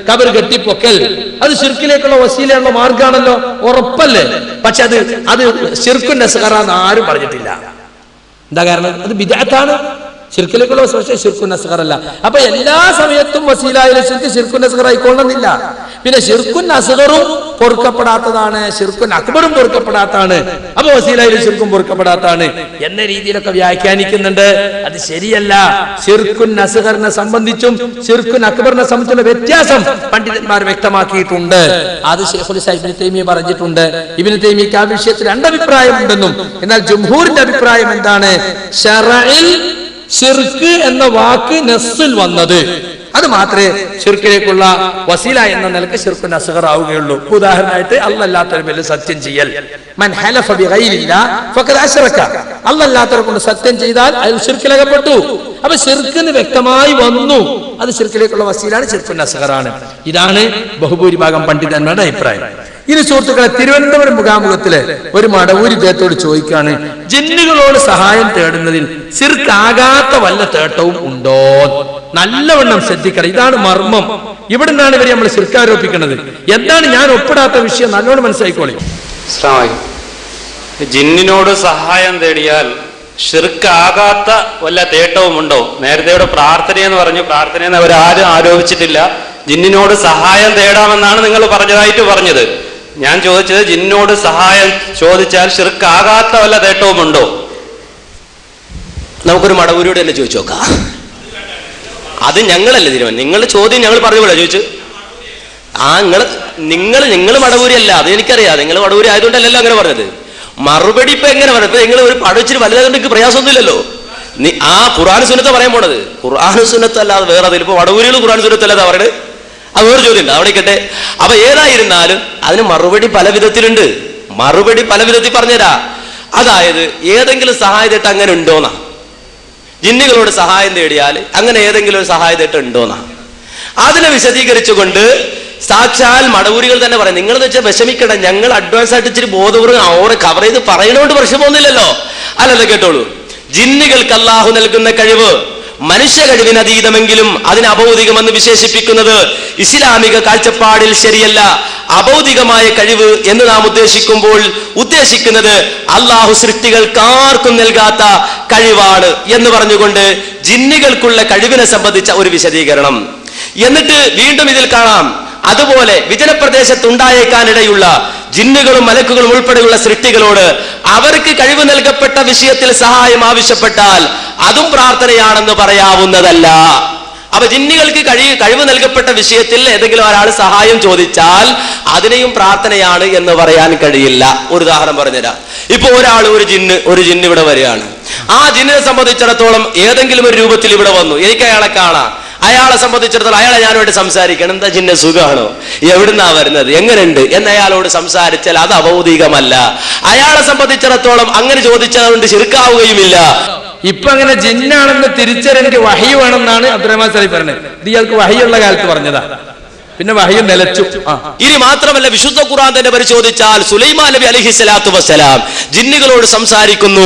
ഖബർ കെട്ടിപ്പൊക്കൽ, അത് ശിർക്കിലേക്കുള്ള വസീലയുള്ള മാർഗാണല്ലോ, ഉറപ്പല്ലേ? പക്ഷെ അത് ശിർക്കുന്റെ അസ്ഗറാന്ന് ആരും പറഞ്ഞിട്ടില്ല. എന്താ കാരണം? അത് ബിദ്അത്താണ്. ശിർക്കിലേക്കുള്ള പക്ഷേ ശിർക്കുൻ അസ്ഗർ അല്ല. അപ്പൊ എല്ലാ സമയത്തും വസീലയിലെ ശിർക്ക് ശിർക്കുൻ അസ്ഗർ ആയിക്കൊള്ളുന്നില്ല. പിന്നെ ശിർക്കുൻ അസ്ഗറും പൊറുക്കപ്പെടാത്തതാണ്, ശിർക്കുൻ അക്ബറും പൊറുക്കപ്പെടാത്തതാണ്. അപ്പൊ വസീലയിലെ ശിർക്കും പൊറുക്കപ്പെടാത്തതാണ് എന്ന രീതിയിലൊക്കെ വ്യാഖ്യാനിക്കുന്നുണ്ട്. അത് ശരിയല്ല. ശിർക്കുൻ അസ്ഗറിനെ സംബന്ധിച്ചും ശിർക്കുൻ അക്ബറിനെ സംബന്ധിച്ചുള്ള വ്യത്യാസം പണ്ഡിതന്മാർ വ്യക്തമാക്കിയിട്ടുണ്ട്. അത് ശൈഖുൽ ഇസ്ലാം ഇബ്നു തൈമിയ പറഞ്ഞിട്ടുണ്ട്. ഇബ്നു തൈമിയക്ക് ആ വിഷയത്തിൽ 2 അഭിപ്രായമുണ്ടെന്നും, എന്നാൽ ജംഹൂറിന്റെ അഭിപ്രായം എന്താണ്? ശറഇൽ ശിർക്ക് എന്ന വാക്ക് നസ്സിൽ വന്നത് അത് മാത്രമേ ശിർക്കിലേക്കുള്ള വസീല എന്ന നിലക്ക് ശിർക്കുൻ അസ്ഗർ ആവുകയുള്ളൂ. ഉദാഹരണമായിട്ട് അല്ലാത്തവരെ മേൽ സത്യം ചെയ്യൽ, മൻ ഹലഫ ബിഗൈരില്ലാഹ് ഫഖദ് അശ്റക, അല്ലാത്തവരെ കൊണ്ട് സത്യം ചെയ്താൽ അയാൾ ശിർക്കിലകപ്പെട്ടു. അപ്പൊ ശിർക്കിന് വ്യക്തമായി വന്നു, അത് ശിർക്കിലേക്കുള്ള വസീലാണ്, ശിർക്കുൻ അസ്ഗറാണ്. ഇതാണ് ബഹുഭൂരിഭാഗം പണ്ഡിതന്മാരുടെ അഭിപ്രായം. ഇനി സുഹൃത്തുക്കളെ, തിരുവനന്തപുരം മുഖാമുഖത്തില് ഒരു മടവൂരി ഇദ്ദേഹത്തോട് ചോദിക്കാണ്, ജിന്നുകളോട് സഹായം തേടുന്നതിൽ ശിർക്കാകാത്ത വല്ല തേട്ടവും ഉണ്ടോ? നല്ലവണ്ണം ശ്രദ്ധിക്കണം. ഇതാണ് മർമ്മം. ഇവിടെ നിന്നാണ് ഇവരെ നമ്മൾ ശിർക്കാരോപിക്കുന്നത്. എന്താണ് ഞാൻ ഒപ്പിടാത്ത വിഷയം? നല്ലോണം മനസ്സിലായിക്കോളി. ജിന്നിനോട് സഹായം തേടിയാൽ ശിർക്കാകാത്ത വല്ല തേട്ടവും ഉണ്ടോ? നേരത്തെ ഇവിടെ പ്രാർത്ഥനയെന്ന് പറഞ്ഞു, പ്രാർത്ഥനയെന്ന് അവരാരും ആരോപിച്ചിട്ടില്ല. ജിന്നിനോട് സഹായം തേടാമെന്നാണ് നിങ്ങൾ പറഞ്ഞതായിട്ട് പറഞ്ഞത്. ഞാൻ ചോദിച്ചത്, ജിന്നിനോട് സഹായം ചോദിച്ചാൽ ശിർക്കാകാത്ത വല്ല തേട്ടവും ഉണ്ടോ? നമുക്കൊരു മടവൂരിയോട് തന്നെ ചോദിച്ചു നോക്കാം. അത് ഞങ്ങളല്ലേ തീരുമാനം. നിങ്ങളുടെ ചോദ്യം ഞങ്ങൾ പറഞ്ഞുകൂടെ ചോദിച്ചു? നിങ്ങൾ മടവൂരി അല്ല, അത് എനിക്കറിയാം. നിങ്ങൾ മടവൂരി ആയതുകൊണ്ടല്ലല്ലോ അങ്ങനെ പറഞ്ഞത്. മറുപടി ഇപ്പൊ എങ്ങനെ പറഞ്ഞു? ഇപ്പൊ നിങ്ങൾ ഒരു പഠിച്ചിട്ട് വലുതായതുകൊണ്ട് എനിക്ക് പ്രയാസമൊന്നുമില്ലല്ലോ. ആ ഖുർആൻ സുന്നത്ത് പറയാൻ പോണത്. ഖുർആൻ സുന്നത്ത് അല്ലാതെ വേറെ അതിൽ ഇപ്പൊ വടവൂരികൾ ഖുർആൻ സുന്നത്ത് അല്ലാതെ പറയുന്നത്. അത് ഒരു ചോദ്യം ഉണ്ട്, അവിടെ കേട്ടെ. അപ്പൊ ഏതായിരുന്നാലും അതിന് മറുപടി പല വിധത്തിലുണ്ട്. മറുപടി പല വിധത്തിൽ പറഞ്ഞുതരാ. അതായത് ഏതെങ്കിലും സഹായം തേട്ടം അങ്ങനെ ഉണ്ടോന്നാ, ജിന്നുകളോട് സഹായം തേടിയാൽ അങ്ങനെ ഏതെങ്കിലും ഒരു സഹായം തേട്ടം ഉണ്ടോന്നാ. അതിനെ വിശദീകരിച്ചുകൊണ്ട് സാക്ഷാൽ മടവൂരികൾ തന്നെ പറയാം, നിങ്ങളെന്ന് വെച്ചാൽ വിഷമിക്കണം, ഞങ്ങൾ അഡ്വാൻസ് ആയിട്ട് ഇച്ചിരി ബോധപൂർവ്വം അവരെ കവർ ചെയ്ത് പറയണോണ്ട് പ്രശ്നമൊന്നുമില്ലല്ലോ. അല്ലല്ലോ, കേട്ടോളൂ. ജിന്നുകൾക്ക് അല്ലാഹു നൽകുന്ന കഴിവ് മനുഷ്യ കഴിവിന് അതീതമെങ്കിലും അതിന് അഭൗതികമെന്ന് വിശേഷിപ്പിക്കുന്നത് ഇസ്ലാമിക കാഴ്ചപ്പാടിൽ ശരിയല്ല. അഭൗതികമായ കഴിവ് എന്ന് നാം ഉദ്ദേശിക്കുന്നത് അല്ലാഹു സൃഷ്ടികൾക്കാർക്കും നൽകാത്ത കഴിവാണ് എന്ന് പറഞ്ഞുകൊണ്ട് ജിന്നുകൾക്കുള്ള കഴിവിനെ സംബന്ധിച്ച ഒരു വിശദീകരണം. എന്നിട്ട് വീണ്ടും ഇതിൽ കാണാം, അതുപോലെ വിജനപ്രദേശത്തുണ്ടായേക്കാനിടയുള്ള ജിന്നുകളും മലക്കുകളും ഉൾപ്പെടെയുള്ള സൃഷ്ടികളോട് അവർക്ക് കഴിവ് നൽകപ്പെട്ട വിഷയത്തിൽ സഹായം ആവശ്യപ്പെട്ടാൽ അതും പ്രാർത്ഥനയാണെന്ന് പറയാവുന്നതല്ല. അപ്പൊ ജിന്നുകൾക്ക് കഴിവ് നൽകപ്പെട്ട വിഷയത്തിൽ ഏതെങ്കിലും ഒരാൾ സഹായം ചോദിച്ചാൽ അതിനെയും പ്രാർത്ഥനയാണ് എന്ന് പറയാൻ കഴിയില്ല. ഒരു ഉദാഹരണം പറഞ്ഞുതരാം. ഇപ്പൊ ഒരു ജിന്ന് ഇവിടെ വരികയാണ്. ആ ജിന്നിനെ സംബന്ധിച്ചിടത്തോളം ഏതെങ്കിലും ഒരു രൂപത്തിൽ ഇവിടെ വന്നു, എനിക്ക് അയാളെ കാണാം. അയാളെ സംബന്ധിച്ചിടത്തോളം അയാളെ ഞാനോട് സംസാരിക്കണം, എന്താ ജിന്ന സുഖാണോ, എവിടുന്നാ വരുന്നത്, എങ്ങനെയുണ്ട് എന്ന് അയാളോട് സംസാരിച്ചാൽ അത് അഭൗതികമല്ല. അയാളെ സംബന്ധിച്ചിടത്തോളം അങ്ങനെ ചോദിച്ചതുകൊണ്ട് ശിർക്കാവുകയുമില്ല. ഇപ്പൊ അങ്ങനെ ജിന്നാണെന്ന് തിരിച്ചറിഞ്ഞ് വഹി വേണമെന്നാണ് അബ്ദുറഹ്മാൻ സലഫി പറഞ്ഞത്. ഇത് ഇയാൾക്ക് വഹിയുള്ള കാലത്ത് പറഞ്ഞതാ, പിന്നെ വഹി നിലച്ചു. ഇനി മാത്രമല്ല, വിശുദ്ധ ഖുർആൻ തന്നെ പരിശോധിച്ചാൽ സുലൈമാൻ നബി അലൈഹിസ്സലാത്തു വസ്സലാം ജിന്നുകളോട് സംസാരിക്കുന്നു,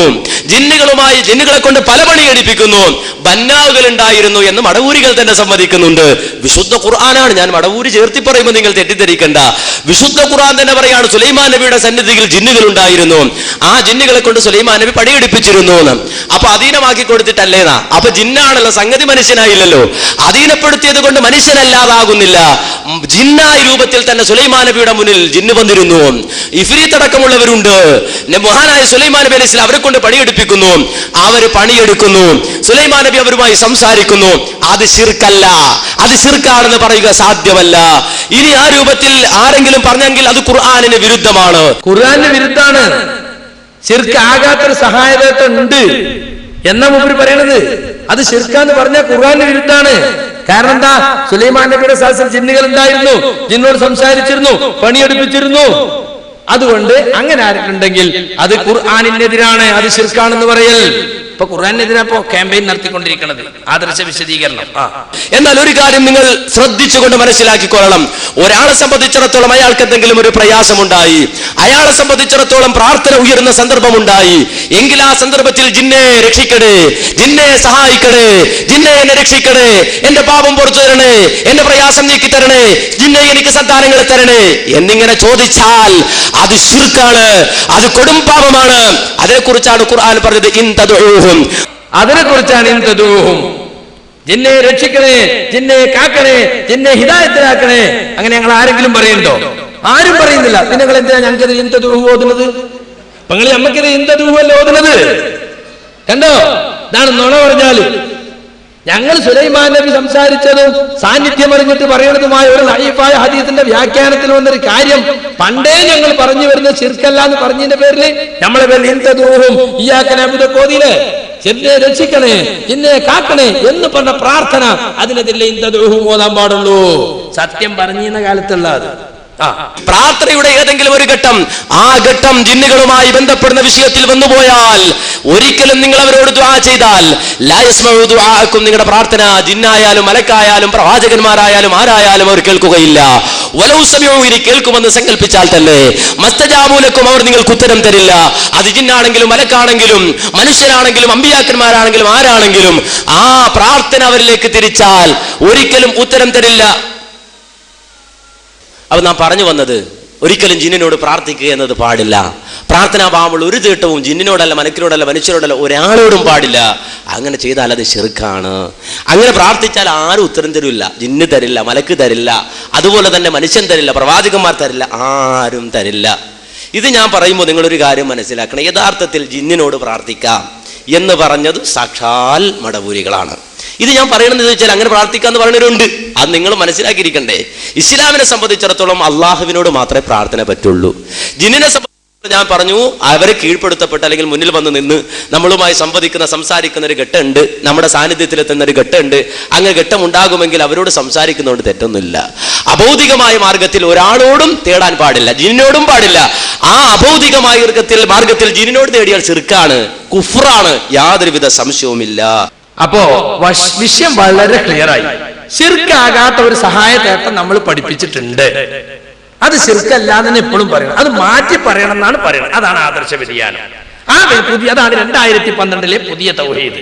ജിന്നുകളെ കൊണ്ട് പല പണി എടുപ്പിക്കുന്നു, ബന്നാവുകൾ ഉണ്ടായിരുന്നു എന്ന് മടവൂരികൾ തന്നെ സമ്മതിക്കുന്നുണ്ട്. വിശുദ്ധ ഖുർആനാണ്, ഞാൻ മടവൂരി ചേർത്തി പറയുമ്പോൾ നിങ്ങൾ തെറ്റിദ്ധരിക്കണ്ട. വിശുദ്ധ ഖുർആൻ തന്നെ പറയാണ് സുലൈമാൻ നബിയുടെ സന്നിധിയിൽ ജിന്നുകൾ ഉണ്ടായിരുന്നു, ആ ജിന്നുകളെ കൊണ്ട് സുലൈമാൻ നബി പണിയെടുപ്പിച്ചിരുന്നു എന്ന്. അപ്പൊ അധീനമാക്കി കൊടുത്തിട്ടല്ലേന്നാ. അപ്പൊ ജിന്നാണല്ലോ, സംഗതി മനുഷ്യനായില്ലല്ലോ. അധീനപ്പെടുത്തിയത് കൊണ്ട് മനുഷ്യനല്ലാതാകുന്നില്ല. ജിന്നായ രൂപത്തിൽ തന്നെ സുലൈമാൻ നബിയുടെ മുന്നിൽ ജിന്ന് വന്നിരുന്നു. ഇഫ്രീത്ത് അടക്കമുള്ളവരുണ്ട്. മഹാനായ സുലൈമാൻ നബി അലൈഹി സ്വലാം അവരെ കൊണ്ട് പണിയെടുപ്പിക്കുന്നു, അവർ പണിയെടുക്കുന്നു, സുലൈമാൻ നബി അവരുമായി സംസാരിക്കുന്നു. അത് ശിർക്കല്ല, അത് ശിർക്കാണെന്ന് പറയുക സാധ്യമല്ല. ഇനി ആ രൂപത്തിൽ ആരെങ്കിലും പറഞ്ഞെങ്കിൽ അത് ഖുർആനിന് വിരുദ്ധമാണ്. ഖുർആനിന് വിരുദ്ധാണ്. ശിർക്ക് ആകാത്തൊരു സഹായത ഉണ്ട് എന്നാ മൂപ്പര് പറയണത്. അത് ശിർക്കാന്ന് പറഞ്ഞാൽ ഖുർആനിന് വിരുദ്ധാണ്. കാരണം എന്താ, സുലൈമാൻ നബിയുടെ സദസ്സിൽ ജിന്നുകൾ ഉണ്ടായിരുന്നു, ജിന്നോട് സംസാരിച്ചിരുന്നു, പണിയെടുപ്പിച്ചിരുന്നു. അതുകൊണ്ട് അങ്ങനെ ആരുണ്ടെങ്കിൽ അത് ഖുർആനിനെതിരാണ്, അത് ശിർക്കാണെന്ന് പറയൽ. ഇപ്പൊ ഖുർആനെതിരെ ക്യാമ്പയിൻ നടത്തിക്കൊണ്ടിരിക്കുന്നത് ആദർശ വിശദീകരണം. എന്നാൽ ഒരു കാര്യം നിങ്ങൾ ശ്രദ്ധിച്ചുകൊണ്ട് മനസ്സിലാക്കിക്കൊള്ളണം. ഒരാളെ സംബന്ധിച്ചിടത്തോളം അയാൾക്ക് എന്തെങ്കിലും ഒരു പ്രയാസമുണ്ടായി, അയാളെ സംബന്ധിച്ചിടത്തോളം പ്രാർത്ഥന ഉയർന്ന സന്ദർഭമുണ്ടായി എങ്കിൽ ആ സന്ദർഭത്തിൽ ജിന്നെ രക്ഷിക്കണേ, ജിന്നെ സഹായിക്കണേ, ജിന്നെ എന്നെ രക്ഷിക്കണേ, എന്റെ പാപം പുറത്തു തരണേ, എന്റെ പ്രയാസം നീക്കി തരണേ, ജിന്നെ എനിക്ക് സന്താനങ്ങളെ തരണേ എന്നിങ്ങനെ ചോദിച്ചാൽ അത് ശിർക്കാണ്, അത് കൊടും പാപമാണ്. അതിനെക്കുറിച്ചാണ് ഖുർആൻ പറഞ്ഞത്, ഇൻ തദ്ഉഹും, അതിനെ കുറിച്ചാണ് ജിന്നെ രക്ഷിക്കണേ, ജിന്നെ കാക്കണേ, ജിന്നെ ഹിദായത്തിലാക്കണേ. അങ്ങനെ ഞങ്ങൾ ആരെങ്കിലും പറയുന്നുണ്ടോ? ആരും പറയുന്നില്ല. പിന്നെ നിങ്ങൾ എന്തിനാ ഞങ്ങൾക്ക് ഇന്തദൂഹു ഓതുന്നത്? നിങ്ങൾ നമ്മക്കിത് ഇന്തദൂഹു അല്ല ഓതുന്നത്. കണ്ടോ, ഇതാണ് നുണ പറഞ്ഞാല്. ഞങ്ങൾ സുലൈമാൻ നബി സംസാരിച്ചതും സാന്നിധ്യം അറിഞ്ഞിട്ട് പറയുന്നതുമായ ഒരു ലൈഫായ ഹദീസിന്റെ വ്യാഖ്യാനത്തിൽ വന്നൊരു കാര്യം പണ്ടേ ഞങ്ങൾ പറഞ്ഞു വരുന്ന ശിർക്കല്ല എന്ന് പറഞ്ഞതിന്റെ പേരിൽ നമ്മളെ പേരിൽ ഇന്തദൂഹും ഇയ്യാക നഅ്ബുദു കോതിയിലെ ജിന്നെ രക്ഷിക്കണേ, ജിന്നെ കാക്കണേ എന്ന് പറഞ്ഞ പ്രാർത്ഥന അതിനെതിരെ ഇന്തദൂഹും ഓതാൻ പാടുള്ളൂ. സത്യം പറഞ്ഞിരുന്ന കാലത്തുള്ള അത് പ്രാർത്ഥനയുടെ ഏതെങ്കിലും ഒരു ഘട്ടം, ആ ഘട്ടം ജിന്നുകളുമായി ബന്ധപ്പെടുന്ന വിഷയത്തിൽ വന്നുപോയാൽ ഒരിക്കലും നിങ്ങൾ അവരോട് ദുആ ചെയ്താൽ ലാ യസ്മഉ ദുആഅക്കും, നിങ്ങളുടെ പ്രാർത്ഥന ജിന്നായാലും മലക്കായാലും പ്രവാചകന്മാരായാലും ആരായാലും അവർ കേൾക്കുകയില്ല. വലൗ സമിഉ, ഇനി കേൾക്കുമെന്ന് സങ്കല്പിച്ചാൽ തന്നെ മസ്തജാബു ലക്കും, അവർ നിങ്ങൾക്ക് ഉത്തരം തരില്ല. അത് ജിന്നാണെങ്കിലും മലക്കാണെങ്കിലും മനുഷ്യരാണെങ്കിലും അമ്പിയാക്കന്മാരാണെങ്കിലും ആരാണെങ്കിലും ആ പ്രാർത്ഥന അവരിലേക്ക് തിരിച്ചാൽ ഒരിക്കലും ഉത്തരം തരില്ല. അപ്പൊ നാം പറഞ്ഞു വന്നത്, ഒരിക്കലും ജിന്നിനോട് പ്രാർത്ഥിക്കുക എന്നത് പാടില്ല. പ്രാർത്ഥനാ ഭാവമുള്ള ഒരു തീട്ടവും ജിന്നിനോടല്ല, മലക്കിനോടല്ല, മനുഷ്യരോടല്ല, ഒരാളോടും പാടില്ല. അങ്ങനെ ചെയ്താൽ അത് ശിർക്കാണ്. അങ്ങനെ പ്രാർത്ഥിച്ചാൽ ആരും ഉത്തരം തരില്ല. ജിന്ന് തരില്ല, മലക്ക് തരില്ല, അതുപോലെ തന്നെ മനുഷ്യൻ തരില്ല, പ്രവാചകന്മാർ തരില്ല, ആരും തരില്ല. ഇത് ഞാൻ പറയുമ്പോൾ നിങ്ങളൊരു കാര്യം മനസ്സിലാക്കണം. യഥാർത്ഥത്തിൽ ജിന്നിനോട് പ്രാർത്ഥിക്കാം എന്ന് പറഞ്ഞത് സാക്ഷാൽ മടവൂരികളാണ്. ഇത് ഞാൻ പറയണമെന്ന് ചോദിച്ചാൽ അങ്ങനെ പ്രാർത്ഥിക്കാന്ന് പറയുന്നവരുണ്ട്. അത് നിങ്ങൾ മനസ്സിലാക്കിയിരിക്കണ്ടേ. ഇസ്ലാമിനെ സംബന്ധിച്ചിടത്തോളം അള്ളാഹുവിനോട് മാത്രമേ പ്രാർത്ഥന പറ്റുള്ളൂ. ജിന്നിനെ ഞാൻ പറഞ്ഞു, അവരെ കീഴ്പ്പെടുത്തപ്പെട്ട അല്ലെങ്കിൽ മുന്നിൽ വന്ന് നിന്ന് നമ്മളുമായി സംസാരിക്കുന്ന ഒരു ഘട്ടമുണ്ട്, നമ്മുടെ സാന്നിധ്യത്തിലെത്തുന്ന ഒരു ഘട്ടമുണ്ട്. അങ്ങനെ ഘട്ടം ഉണ്ടാകുമെങ്കിൽ അവരോട് സംസാരിക്കുന്നതുകൊണ്ട് തെറ്റൊന്നുമില്ല. അഭൗതികമായ മാർഗത്തിൽ ഒരാളോടും തേടാൻ പാടില്ല, ജിന്നിനോടും പാടില്ല. ആ അഭൗതികമായ മാർഗത്തിൽ ജിന്നിനോട് തേടിയാൽ ശിർക്കാണ്, കുഫ്റാണ്, യാതൊരുവിധ സംശയവുമില്ല. അപ്പോ വിഷയം വളരെ ക്ലിയർ ആയി. ശിർക്കാകാത്ത ഒരു സഹായ തേട്ടം നമ്മൾ പഠിപ്പിച്ചിട്ടുണ്ട്. അത് ശിർക്കല്ലാന്ന് എപ്പോഴും പറയണം, അത് മാറ്റി പറയണം എന്നാണ് പറയുന്നത്. അതാണ് ആദർശ വ്യതിയാനം. അതാണ് 2012 പുതിയ തൗഹീദ്.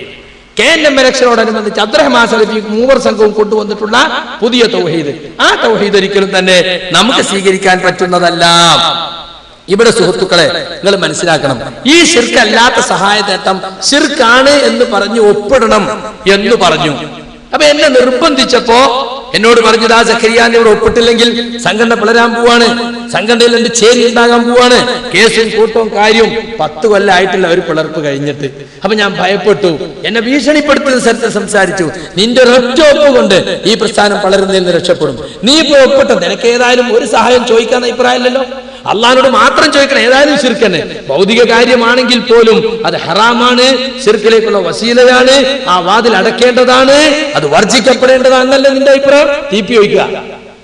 KNM ഇലക്ഷനോടനുബന്ധിച്ച് അബ്ദുറഹ്മാൻ സലഫി മൂവർ സംഘവും കൊണ്ടുവന്നിട്ടുള്ള പുതിയ തൗഹീദ്. ആ തൗഹീദ് ഒരിക്കലും തന്നെ നമുക്ക് സ്വീകരിക്കാൻ പറ്റുന്നതല്ല. ഇവിടെ സുഹൃത്തുക്കളെ, നിങ്ങൾ മനസ്സിലാക്കണം, ഈ ശിർക്കല്ലാത്ത സഹായ തേട്ടം ശിർക്കാണ് എന്ന് പറഞ്ഞു ഒപ്പിടണം എന്ന് പറഞ്ഞു. അപ്പൊ എന്നെ നിർബന്ധിച്ചപ്പോ എന്നോട് പറഞ്ഞത്, ആ സക്കരിയാൻ ഇവിടെ ഒപ്പിട്ടില്ലെങ്കിൽ സംഘടന പിളരാൻ പോവാണ്, സംഘടനയിൽ എന്റെ ചേരി ഉണ്ടാകാൻ പോവാണ്, കേസും കൂട്ടവും കാര്യവും 10 കൊല്ലമായിട്ടില്ല ഒരു പിളർപ്പ് കഴിഞ്ഞിട്ട്. അപ്പൊ ഞാൻ ഭയപ്പെട്ടു, എന്നെ ഭീഷണിപ്പെടുത്തുന്ന സ്ഥലത്ത് സംസാരിച്ചു. നിന്റെ ഒരൊറ്റ ഒപ്പ് കൊണ്ട് ഈ പ്രസ്ഥാനം വളരുന്നതിൽ നിന്ന് രക്ഷപ്പെടും. നീ ഇപ്പൊ ഒപ്പിട്ട, നിനക്ക് ഏതായാലും ഒരു സഹായം ചോദിക്കാൻ അഭിപ്രായമില്ലല്ലോ, അള്ളാഹിനോട് മാത്രം ചോദിക്കണം. ഏതായാലും ശിർക്കന്നെ ഭൗതിക കാര്യമാണെങ്കിൽ പോലും അത് ഹറാമാണ്, ശിർക്കിലേക്കുള്ള വസീലയാണ്, ആ വാതിൽ അടക്കേണ്ടതാണ്, അത് വർജിക്കപ്പെടേണ്ടതാണല്ലോ നിന്റെ അഭിപ്രായം. തീപ്പി ചോദിക്കുക.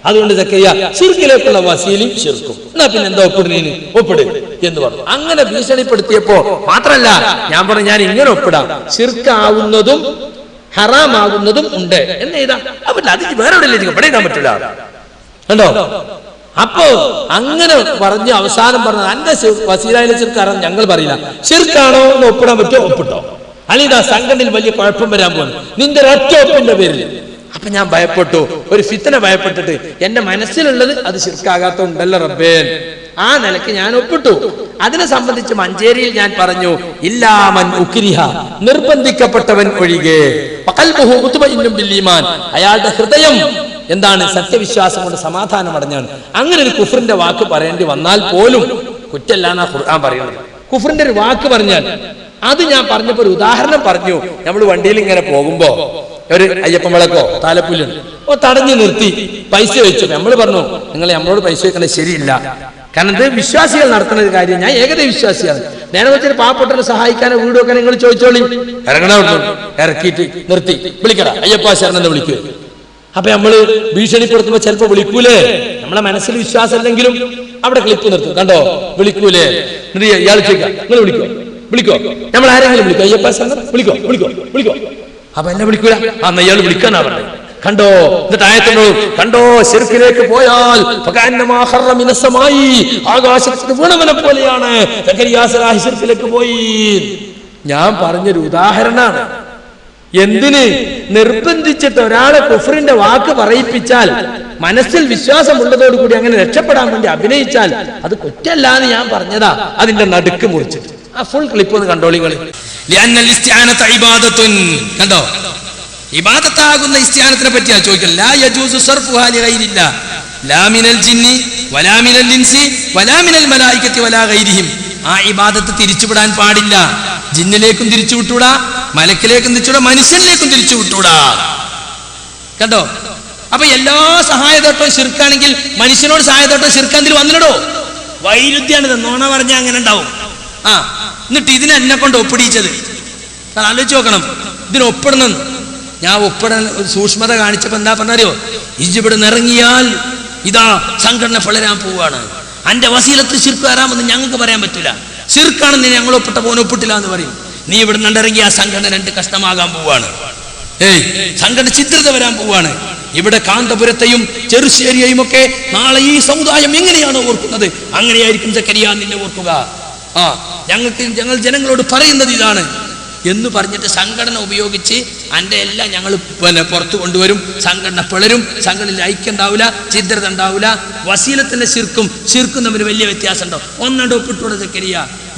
അതുകൊണ്ട് സക്കരിയ ശിർക്കിലേക്കുള്ള വസീലും ശിർക്കും, എന്നാ പിന്നെ എന്താ ഒപ്പിടുന്നതിന് ഒപ്പിട് എന്ന് പറഞ്ഞു. അങ്ങനെ ഭീഷണിപ്പെടുത്തിയപ്പോ മാത്രല്ല ഞാൻ പറഞ്ഞു, ഞാൻ ഇങ്ങനെ ഒപ്പിടാം, ശിർക്കാവുന്നതും ഹറാമാകുന്നതും ഉണ്ട് എന്ന് എഴുതാം. അപ്പൊ അത് വേറെ എവിടെ ഇവിടെ എഴുതാൻ പറ്റില്ല, കണ്ടോ. അപ്പോ അങ്ങനെ പറഞ്ഞ് അവസാനം പറഞ്ഞത്, എന്റെ വസീലയിലെ ശിർക്കാരാണ് ഞങ്ങൾ പറയില്ല, ശിർക്കാണോ എന്ന് ഒപ്പിടാൻ പറ്റുമോ ഒപ്പിട്ടോ, അല്ലെങ്കിൽ ആ സംഘടനയിൽ വലിയ കുഴപ്പം വരാൻ പോകുന്നു നിന്റെ ഒറ്റ ഒപ്പിന്റെ പേരിൽ. അപ്പൊ ഞാൻ ഭയപ്പെട്ടു, ഒരു ഫിത്തന ഭയപ്പെട്ടിട്ട് എന്റെ മനസ്സിലുള്ളത് അത് ശിർക്കാകാത്തോണ്ടല്ലോ റബ്ബേ, ആ നിലയ്ക്ക് ഞാൻ ഒപ്പിട്ടു. അതിനെ സംബന്ധിച്ച് മഞ്ചേരിയിൽ ഞാൻ പറഞ്ഞു, ഇല്ലാമൻ ഉക്രിഹ, നിർബന്ധിക്കപ്പെട്ടവൻ ഒഴികെ, ഖൽബുഹു മുത്മഇന്നുൻ ബിൽ ഈമാൻ, അയാളുടെ ഹൃദയം എന്താണ്, സത്യവിശ്വാസം കൊണ്ട് സമാധാനം അടഞ്ഞാണ്. അങ്ങനെ ഒരു കുഫറിന്റെ വാക്ക് പറയേണ്ടി വന്നാൽ പോലും കുറ്റല്ലാന്നാ ഖുർആൻ പറയുന്നത്. കുഫറിന്റെ ഒരു വാക്ക് പറഞ്ഞാൽ അത് ഞാൻ പറഞ്ഞപ്പോ ഒരു ഉദാഹരണം പറഞ്ഞു. നമ്മൾ വണ്ടിയിൽ ഇങ്ങനെ പോകുമ്പോ ഒരു അയ്യപ്പൻ വിളക്കോ താലപ്പുല്ലുണ്ട്, തടഞ്ഞു നിർത്തി പൈസ വെച്ചു. നമ്മൾ പറഞ്ഞു, നിങ്ങൾ നമ്മളോട് പൈസ വെക്കണത് ശരിയില്ല, കാരണം ഇത് വിശ്വാസികൾ നടത്തുന്ന ഒരു കാര്യം. ഞാൻ ഏകദേശ വിശ്വാസിയാണ്. നേരെ വെച്ചൊരു പാവപ്പെട്ടവരെ സഹായിക്കാനോ വീട് വെക്കാനോ നിങ്ങൾ ചോദിച്ചോളി, ഇറങ്ങണ ഇറക്കിയിട്ട് നിർത്തി വിളിക്കട അയ്യപ്പ ശരണം എന്ന് വിളിക്കുക. അപ്പൊ നമ്മള് ഭീഷണിപ്പെടുത്തുമ്പോ ചിലപ്പോ വിളിക്കൂലേ, നമ്മളെ മനസ്സിൽ വിശ്വാസം ഇല്ലെങ്കിലും അവിടെ ക്ലിപ്പ് നിർത്തും, കണ്ടോ വിളിക്കൂലേ. ഇയാൾ ചോദിക്കാം, നിങ്ങൾ വിളിക്കോ നമ്മൾ ആരെങ്കിലും വിളിക്കോ, അയ്യപ്പ ശരണം വിളിക്കോ. അപ്പൊ എന്നെ വിളിക്കൂല, അന്ന് ഇയാൾ വിളിക്കാനാ പറഞ്ഞത്. കണ്ടോ, എന്നിട്ട് ആയത്തുണ്ടോ, കണ്ടോ ശിർക്കിലേക്ക് പോയാൽ ആകാശത്തിന് വീണവനെ പോലെയാണ് ശിർക്കിലേക്ക് പോയി. ഞാൻ പറഞ്ഞൊരു ഉദാഹരണമാണ്. എന്തിന് നിർബന്ധിച്ചിട്ട് ഒരാളെ കുഫറിന്റെ വാക്ക് പറയിപ്പിച്ചാൽ, മനസ്സിൽ വിശ്വാസമുള്ളതോടുകൂടി അങ്ങനെ രക്ഷപ്പെടാൻ വേണ്ടി അഭിനയിച്ചാൽ അത് കുറ്റല്ലാന്ന് ഞാൻ പറഞ്ഞതാ. അതിന്റെ നടുക്ക് മുറിച്ചിട്ട് ആ ഫുൾ ക്ലിപ്പ് ഒന്ന് കണ്ടോളിങ്ങള്. കണ്ടോ, ഇബാദത്താകുന്ന ഇസ്തിആനത്തിനെ പറ്റിയാ ചോദിക്കുന്നത്. ലാ യജൂസു സർഫുഹാ ലിഗൈരില്ല ലാ മിനൽ ജിന്നി വലാ മിനൽ ഇൻസി വലാ മിനൽ മലായികത്തി വലാ ഗൈരിഹിം. ആ ഇബാദത്ത് തിരിച്ചുവിടാൻ പാടില്ല. ജിന്നിലേക്കും തിരിച്ചു വിട്ടൂടാ, മലക്കിലേക്കും തിരിച്ചുവിടാ, മനുഷ്യനിലേക്കും തിരിച്ചു വിട്ടൂടാ. കണ്ടോ, അപ്പൊ എല്ലാ സഹായത്തോട്ടവും ശിർക്കാണെങ്കിൽ മനുഷ്യനോട് സഹായത്തോട്ടം ശിർക്കാന്തിൽ വന്നിടോ. വൈരുദ്ധ്യാണിത്, നോണ പറഞ്ഞാൽ അങ്ങനെ ഉണ്ടാവും. എന്നിട്ട് ഇതിനെ എന്നെ കൊണ്ട് ഒപ്പിടിച്ചത് ആലോചിച്ച് നോക്കണം. ഇതിന് ഒപ്പിടണം. ഞാൻ ഒപ്പിടാൻ ഒരു സൂക്ഷ്മത കാണിച്ചപ്പോ എന്താ പറഞ്ഞറിയോ, ഇവിടെ ഇറങ്ങിയാൽ ഇതാ സംഘടന പിളരാൻ പോവാണ്, അന്റെ വസീലത്ത് ശിർക്ക് വരാമെന്ന് ഞങ്ങൾക്ക് പറയാൻ പറ്റില്ല, ശിർക്കാണെന്ന് ഞങ്ങൾ ഒപ്പിട്ട പോകാൻ ഒപ്പിട്ടില്ല എന്ന് പറയും. നീ ഇവിടെ നിന്നിറങ്ങി ആ സംഘടന 2 കഷ്ണമാകാൻ പോവാണ്. സംഘടന ചിത്രത വരാൻ പോവാണ്. ഇവിടെ കാന്തപുരത്തെയും ചെറുശ്ശേരിയെയും ഒക്കെ നാളെ ഈ സമുദായം എങ്ങനെയാണ് ഓർക്കുന്നത്, അങ്ങനെയായിരിക്കും സക്കരിയ നിന്നെ ഓർക്കുക. ഞങ്ങൾ ജനങ്ങളോട് പറയുന്നത് ഇതാണ് എന്ന് പറഞ്ഞിട്ട് സംഘടന ഉപയോഗിച്ച് അന്റെ എല്ലാം ഞങ്ങൾ പുറത്തു കൊണ്ടുവരും. സംഘടന പിളരും, സംഘടനയിൽ ഐക്യം ഉണ്ടാവില്ല, ചിദ്രത ഉണ്ടാവില്ല. വസീലത്തിന്റെ ശിർക്കും തമ്മിൽ വലിയ വ്യത്യാസം ഉണ്ടാവും. ഒന്നണ്ട് ഒപ്പിട്ടൂടെ സക്കരിയ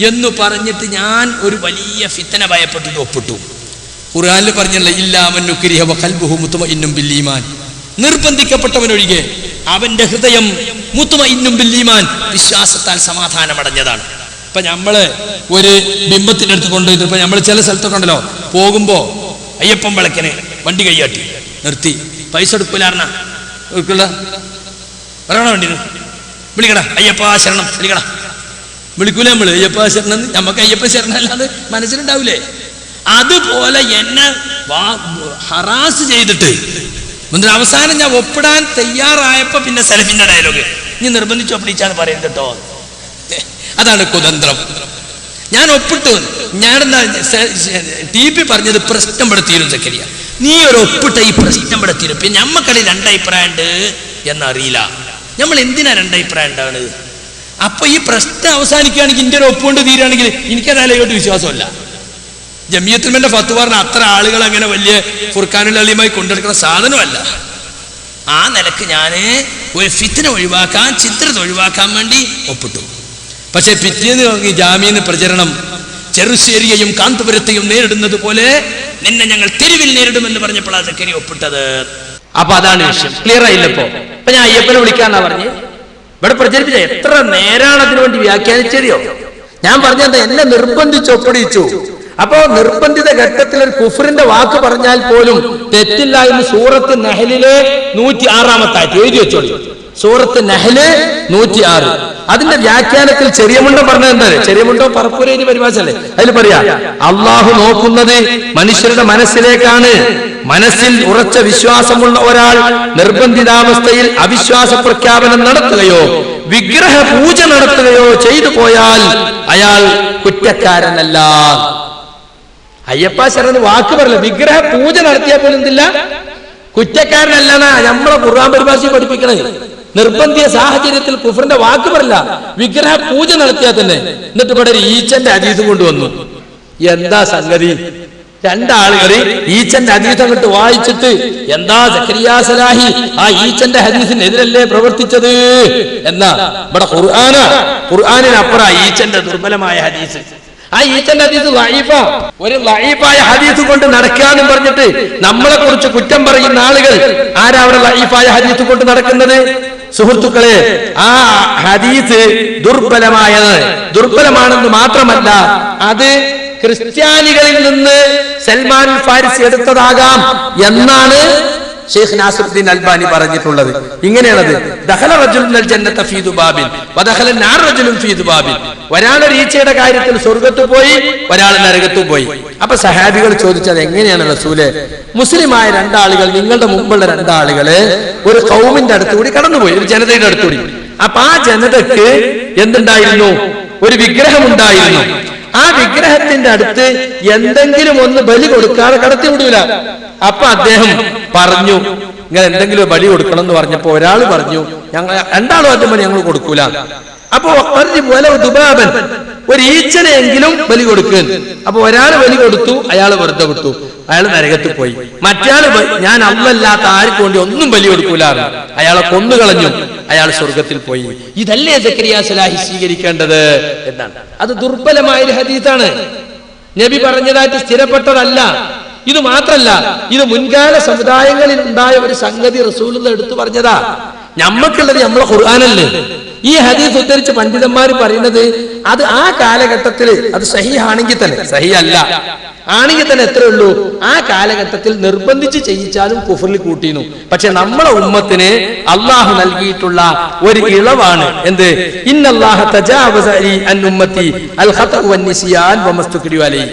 എന്ന് പറഞ്ഞിട്ട് ഞാൻ ഒരു വലിയ ഫിത്തന ഭയപ്പെട്ടിട്ട് ഒപ്പിട്ടു. ഖുർആനിൽ പറഞ്ഞല്ലോ, ഇല്ലാമൻ ഉക്രിഹ വഖൽബുഹു മുത്മഇന്നുൻ ബിൽ ഈമാൻ, നിർബന്ധിക്കപ്പെട്ടവനൊഴികെ അവന്റെ ഹൃദയം മുത്മഇന്നുൻ ബിൽ ഈമാൻ, വിശ്വാസത്താൽ സമാധാനമടഞ്ഞതാണ്. ഇപ്പൊ നമ്മള് ഒരു ബിംബത്തിന്റെ അടുത്ത് കൊണ്ടുപോയിട്ട്, ഇപ്പൊ നമ്മൾ ചില സ്ഥലത്തൊക്കെ ഉണ്ടല്ലോ, പോകുമ്പോ അയ്യപ്പൻ വിളക്കിന് വണ്ടി കൈയാട്ടി നിർത്തി പൈസ എടുക്കൂലാർണ വണ്ടി വിളിക്കട അയ്യപ്പ ശരണം വിളിക്കട. വിളിക്കൂല നമ്മള് അയ്യപ്പ ശരണം, നമുക്ക് അയ്യപ്പ ശരണം അല്ലാതെ മനസ്സിലുണ്ടാവൂലേ? അതുപോലെ എന്നെ ഹറാസ് ചെയ്തിട്ട് എന്നിട്ട് അവസാനം ഞാൻ ഒപ്പിടാൻ തയ്യാറായപ്പോ പിന്നെ സലഫിന്റെ ഡയലോഗ് ഇനി നിർബന്ധിച്ച് ഒപ്പിടിച്ചാണ് പറയുന്നത് കേട്ടോ. അതാണ് കുതന്ത്രം. ഞാൻ ഒപ്പിട്ടു. ഞാനെന്താ TP പറഞ്ഞത് പ്രശ്നം പെടുത്തിയിരുന്നു സക്കരിയ, നീ ഒരു ഒപ്പിട്ട ഈ പ്രശ്നം പെടുത്തിരും. പിന്നെ നമ്മക്കടി രണ്ടഭിപ്രായം ഉണ്ട് എന്നറിയില്ല. നമ്മൾ എന്തിനാ രണ്ടഭിപ്രായം ഉണ്ടാണ്? അപ്പൊ ഈ പ്രശ്നം അവസാനിക്കുകയാണെങ്കിൽ ഇന്ത്യ ഒരു ഒപ്പുകൊണ്ട് തീരുകയാണെങ്കിൽ എനിക്കതിലോട്ട് വിശ്വാസമല്ല. ജമിയത്തുൽമന്റെ ഫത്വ പറഞ്ഞ അത്ര ആളുകൾ അങ്ങനെ വലിയ ഫുർഖാനുൽ അലീമായി കൊണ്ടെടുക്കുന്ന സാധനമല്ല. ആ നിലക്ക് ഞാൻ ഒരു ഫിത്ന ഒഴിവാക്കാൻ, ചിത്രത ഒഴിവാക്കാൻ വേണ്ടി ഒപ്പിട്ടു. പക്ഷെ പിറ്റേന്ന് തുടങ്ങി ജാമ്യന്ന് പ്രചരണം, ചെറുശ്ശേരിയെയും കാന്തപുരത്തെയും നേരിടുന്നത് പോലെ നിന്നെ ഞങ്ങൾ തെരുവിൽ നേരിടുമെന്ന് പറഞ്ഞപ്പോഴാണ് സക്കരി ഒപ്പിട്ടത്. അപ്പൊ അതാണ് വിഷയം. ക്ലിയർ ആയില്ലപ്പോ? അപ്പൊ ഞാൻ അയ്യപ്പനെ വിളിക്കാന്നാ പറഞ്ഞ് ഇവിടെ പ്രചരിപ്പിച്ച എത്ര നേരാണ് അതിനുവേണ്ടി വ്യാഖ്യാനിച്ചറിയോ? ഞാൻ പറഞ്ഞത് എന്നെ നിർബന്ധിച്ച് ഒപ്പിടിച്ചു. അപ്പോ നിർബന്ധിത ഘട്ടത്തിൽ ഒരു കുഫറിന്റെ വാക്ക് പറഞ്ഞാൽ പോലും തെറ്റില്ല എന്ന് സൂറത്ത് നഹലിലെ 106 എഴുതി വെച്ചോളി. സൂറത്ത് നഹല് 106 അതിന്റെ വ്യാഖ്യാനത്തിൽ ചെറിയ മുണ്ടോ പറഞ്ഞത് എന്താണ്? ചെറിയ മുണ്ടോ പറപ്പൂരേരി പരിഭാഷല്ലേ? അതിൽ പറയാ അള്ളാഹു നോക്കുന്നത് മനുഷ്യരുടെ മനസ്സിലേക്കാണ്. മനസ്സിൽ ഉറച്ച വിശ്വാസമുള്ള ഒരാൾ നിർബന്ധിതാവസ്ഥയിൽ അവിശ്വാസ പ്രഖ്യാപനം നടത്തുകയോ വിഗ്രഹ പൂജ നടത്തുകയോ ചെയ്തു പോയാൽ അയാൾ കുറ്റക്കാരനല്ല. അയ്യപ്പ ശരണന് വാക്ക് പറയില്ല, വിഗ്രഹ പൂജ നടത്തിയാൽ പോലും എന്തില്ല, കുറ്റക്കാരനല്ലെന്നാ നമ്മളെ ഖുർആൻ പരിഭാഷ പഠിപ്പിക്കണത്. നിർബന്ധിത സാഹചര്യത്തിൽ കുഫറിന്റെ വാക്ക് പറയില്ല, വിഗ്രഹ പൂജ നടത്തിയാൽ തന്നെ. എന്നിട്ട് ഇവിടെ ഒരു ഈച്ചന്റെ ഹദീസ് കൊണ്ടുവന്നു. എന്താ സംഗതി? രണ്ടാളുകൾ ഈച്ചന്റെ ഹദീസ് അങ്ങോട്ട് വായിച്ചിട്ട് എന്താ സക്കരിയ സലാഹി ആ ഈച്ചന്റെ ഹദീസിനെതിരല്ലേ പ്രവർത്തിച്ചത് എന്നാ ഇവിടെ ഖുർആനിനപ്പുറം ഈച്ചന്റെ ദുർബലമായ ഹദീസ്. ആ ഈച്ചന്റെ ഹദീസ് ലഈഫാ. ഒരു ലഈഫായ ഹദീസ് കൊണ്ട് നടക്കാനും പറഞ്ഞിട്ട് നമ്മളെ കുറിച്ച് കുറ്റം പറയുന്ന ആളുകൾ ആരാ അവിടെ ലഈഫായ ഹദീസ് കൊണ്ട് നടക്കുന്നത്? സുഹൃത്തുക്കളെ, ആ ഹദീസ് ദുർബലമാണെന്ന് മാത്രമല്ല, അത് ക്രിസ്ത്യാനികളിൽ നിന്ന് സൽമാൻ ഫാരിസി എടുത്തതാകാം എന്നാണ് ഷെയ്ഖ് നാസിറുദ്ദീൻ അൽബാനി പറഞ്ഞിട്ടുള്ളത്. ഇങ്ങനെയാണത്. ദഖല റജുലുൽ ജന്നത ഫീ ദുബാബിൻ വദഖല നാർ റജുലുൻ ഫീ ദുബാബിൻ. ഒരാൾ ഈച്ചയുടെ കാര്യത്തിൽ സ്വർഗ്ഗത്തു പോയി, ഒരാൾ നരകത്തു പോയി. അപ്പൊ സഹാബികൾ ചോദിച്ചത് എങ്ങനെയാണ് റസൂലേ? മുസ്ലിമായ രണ്ടാളുകൾ, നിങ്ങളുടെ മുമ്പുള്ള രണ്ടാളുകള് ഒരു ഖൗമിന്റെ അടുത്തുകൂടി കടന്നുപോയി, ഒരു ജനതയുടെ അടുത്തുകൂടി. അപ്പൊ ആ ജനതക്ക് എന്തുണ്ടായിരുന്നു? ഒരു വിഗ്രഹം ഉണ്ടായിരുന്നു. ആ വിഗ്രഹത്തിന്റെ അടുത്ത് എന്തെങ്കിലും ഒന്ന് ബലി കൊടുക്കാതെ കടത്തി വിടൂല. അപ്പൊ അദ്ദേഹം പറഞ്ഞു നിങ്ങൾ എന്തെങ്കിലും ബലി കൊടുക്കണം എന്ന് പറഞ്ഞപ്പോ ഒരാൾ പറഞ്ഞു ഞങ്ങൾ രണ്ടാളും ആദ്യം ഞങ്ങൾ കൊടുക്കൂല. അപ്പൊ ദുബാബൻ, ഒരു ഈച്ചനെയെങ്കിലും ബലി കൊടുക്കുക. അപ്പൊ ഒരാൾ ബലി കൊടുത്തു, അയാൾ വെറുതെ വിട്ടു, അയാൾ നരകത്തിൽ പോയി. മറ്റയാള് ഞാൻ അല്ലല്ലാത്ത ആർക്ക് വേണ്ടി ഒന്നും ബലി കൊടുക്കൂല, അയാളെ കൊന്നുകളഞ്ഞു, അയാൾ സ്വർഗത്തിൽ പോയി. ഇതല്ലേ സക്കരിയ സലാഹി സ്വീകരിക്കേണ്ടത് എന്നാണ്. അത് ദുർബലമായ ഒരു ഹദീസാണ്, നബി പറഞ്ഞതായിട്ട് സ്ഥിരപ്പെട്ടതല്ല. ഇത് മാത്രല്ല, ഇത് മുൻകാല സമുദായങ്ങളിൽ ഉണ്ടായ ഒരു സംഗതി റസൂലുള്ളാഹി എടുത്തു പറഞ്ഞതാ. ഞമ്മക്കുള്ളത് നമ്മളെ ഖുർആനല്ലേ. ഈ ഹദീസ് ഉദ്ധരിച്ച് പണ്ഡിതന്മാർ പറയുന്നത് അത് ആ കാലഘട്ടത്തിൽ അത് സഹീഹാണെങ്കിൽ തന്നെ, സഹീഹല്ല ആണെങ്കിൽ തന്നെ എത്രയേ ഉള്ളൂ, ആ കാലഘട്ടത്തിൽ നിർബന്ധിച്ച് ചെയ്യിച്ചാലും കുഫറിൽ കൂട്ടിയിരുന്നു. പക്ഷെ നമ്മളെ ഉമ്മത്തിന് അള്ളാഹു നൽകിയിട്ടുള്ള ഒരു ഇളവാണ് എന്ത്? ഇന്നല്ലാഹ തജാവസ അൻ ഉമ്മത്തി അൽ ഖതഉ വൻ നിസ്യാൻ വമസ്തുക്രിയു അലൈഹി.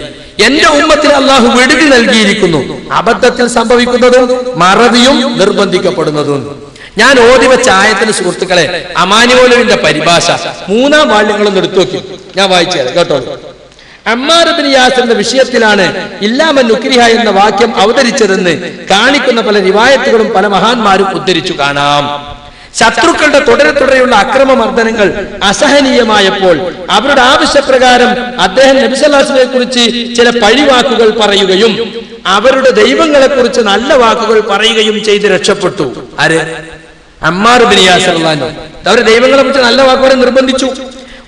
എന്റെ ഉമ്മത്തിന് അള്ളാഹു വിടുതി നൽകിയിരിക്കുന്നു, അബദ്ധത്തിൽ സംഭവിക്കുന്നതും മറവിയും നിർബന്ധിക്കപ്പെടുന്നതും. ഞാൻ ഓതി വെച്ച ആയത്തിന് സുഹൃത്തുക്കളെ അമാനി മൗലവിന്റെ പരിഭാഷ 3-ാം വാള്യങ്ങളൊന്നും എടുത്തു നോക്കി, ഞാൻ വായിച്ചത് കേട്ടോളൂ. അമ്മാർ ഇബ്നു യാസിറിന്റെ വിഷയത്തിലാണ് ഇല്ലാമൻ നുക്രിഹ എന്ന വാക്യം അവതരിച്ചതെന്ന് കാണിക്കുന്ന പല റിവായത്തുകളും പല മഹാന്മാരും ഉദ്ധരിച്ചു കാണാം. ശത്രുക്കളുടെ തുടരെയുള്ള അക്രമമർദ്ദനങ്ങൾ അസഹനീയമായപ്പോൾ അവരുടെ ആവശ്യപ്രകാരം അദ്ദേഹം നബി സല്ലല്ലാഹു അലൈഹി വസല്ലമയെ കുറിച്ച് ചില പഴിവാക്കുകൾ പറയുകയും അവരുടെ ദൈവങ്ങളെ കുറിച്ച് നല്ല വാക്കുകൾ പറയുകയും ചെയ്ത് രക്ഷപ്പെട്ടു. ആര്? അമ്മാർ ഇബ്നു യാസിർ റളിയല്ലാഹു അൻഹു. അവരുടെ ദൈവങ്ങളെ കുറിച്ച് നല്ല വാക്കുകൾ നിർബന്ധിച്ചു.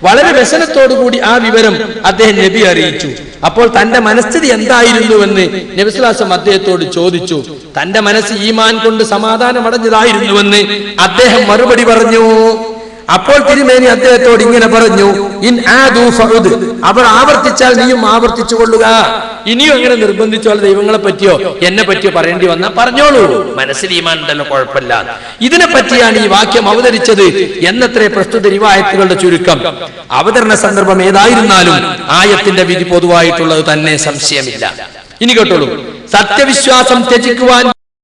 വളരെ വ്യസനത്തോടുകൂടി ആ വിവരം അദ്ദേഹം നബി അറിയിച്ചു. അപ്പോൾ തന്റെ മനസ്ഥിതി എന്തായിരുന്നുവെന്ന് നബി സല്ലല്ലാഹു അലൈഹി വസല്ലം അദ്ദേഹത്തോട് ചോദിച്ചു. തന്റെ മനസ്സ് ഈമാൻ കൊണ്ട് സമാധാനം അടഞ്ഞതായിരുന്നുവെന്ന് അദ്ദേഹം മറുപടി പറഞ്ഞു. അപ്പോൾ തിരുമേനി അദ്ദേഹത്തോട് ഇങ്ങനെ പറഞ്ഞു, ഇൻ ആദു ഫഉദ്, അവർ ആവർത്തിച്ചാൽ നീയും ആവർത്തിച്ചു കൊള്ളുക. ഇനിയും അങ്ങനെ നിർബന്ധിച്ചാൽ ദൈവങ്ങളെ പറ്റിയോ എന്നെ പറ്റിയോ പറയേണ്ടി വന്നാൽ പറഞ്ഞോളൂ, മനസ്സിൽ ഈമാൻ ഉണ്ടല്ലോ, കുഴപ്പമില്ല. ഇതിനെ പറ്റിയാണ് ഈ വാക്യം അവതരിച്ചത് എന്നത്രേ പ്രസ്തുത റിവായത്തുകളുടെ ചുരുക്കം. അവതരണ സന്ദർഭം ഏതായിരുന്നാലും ആയത്തിന്റെ വിധി പൊതുവായിട്ടുള്ളത് തന്നെ, സംശയമില്ല. ഇനി കേട്ടോളൂ, സത്യവിശ്വാസം ത്യജിക്കുവാൻ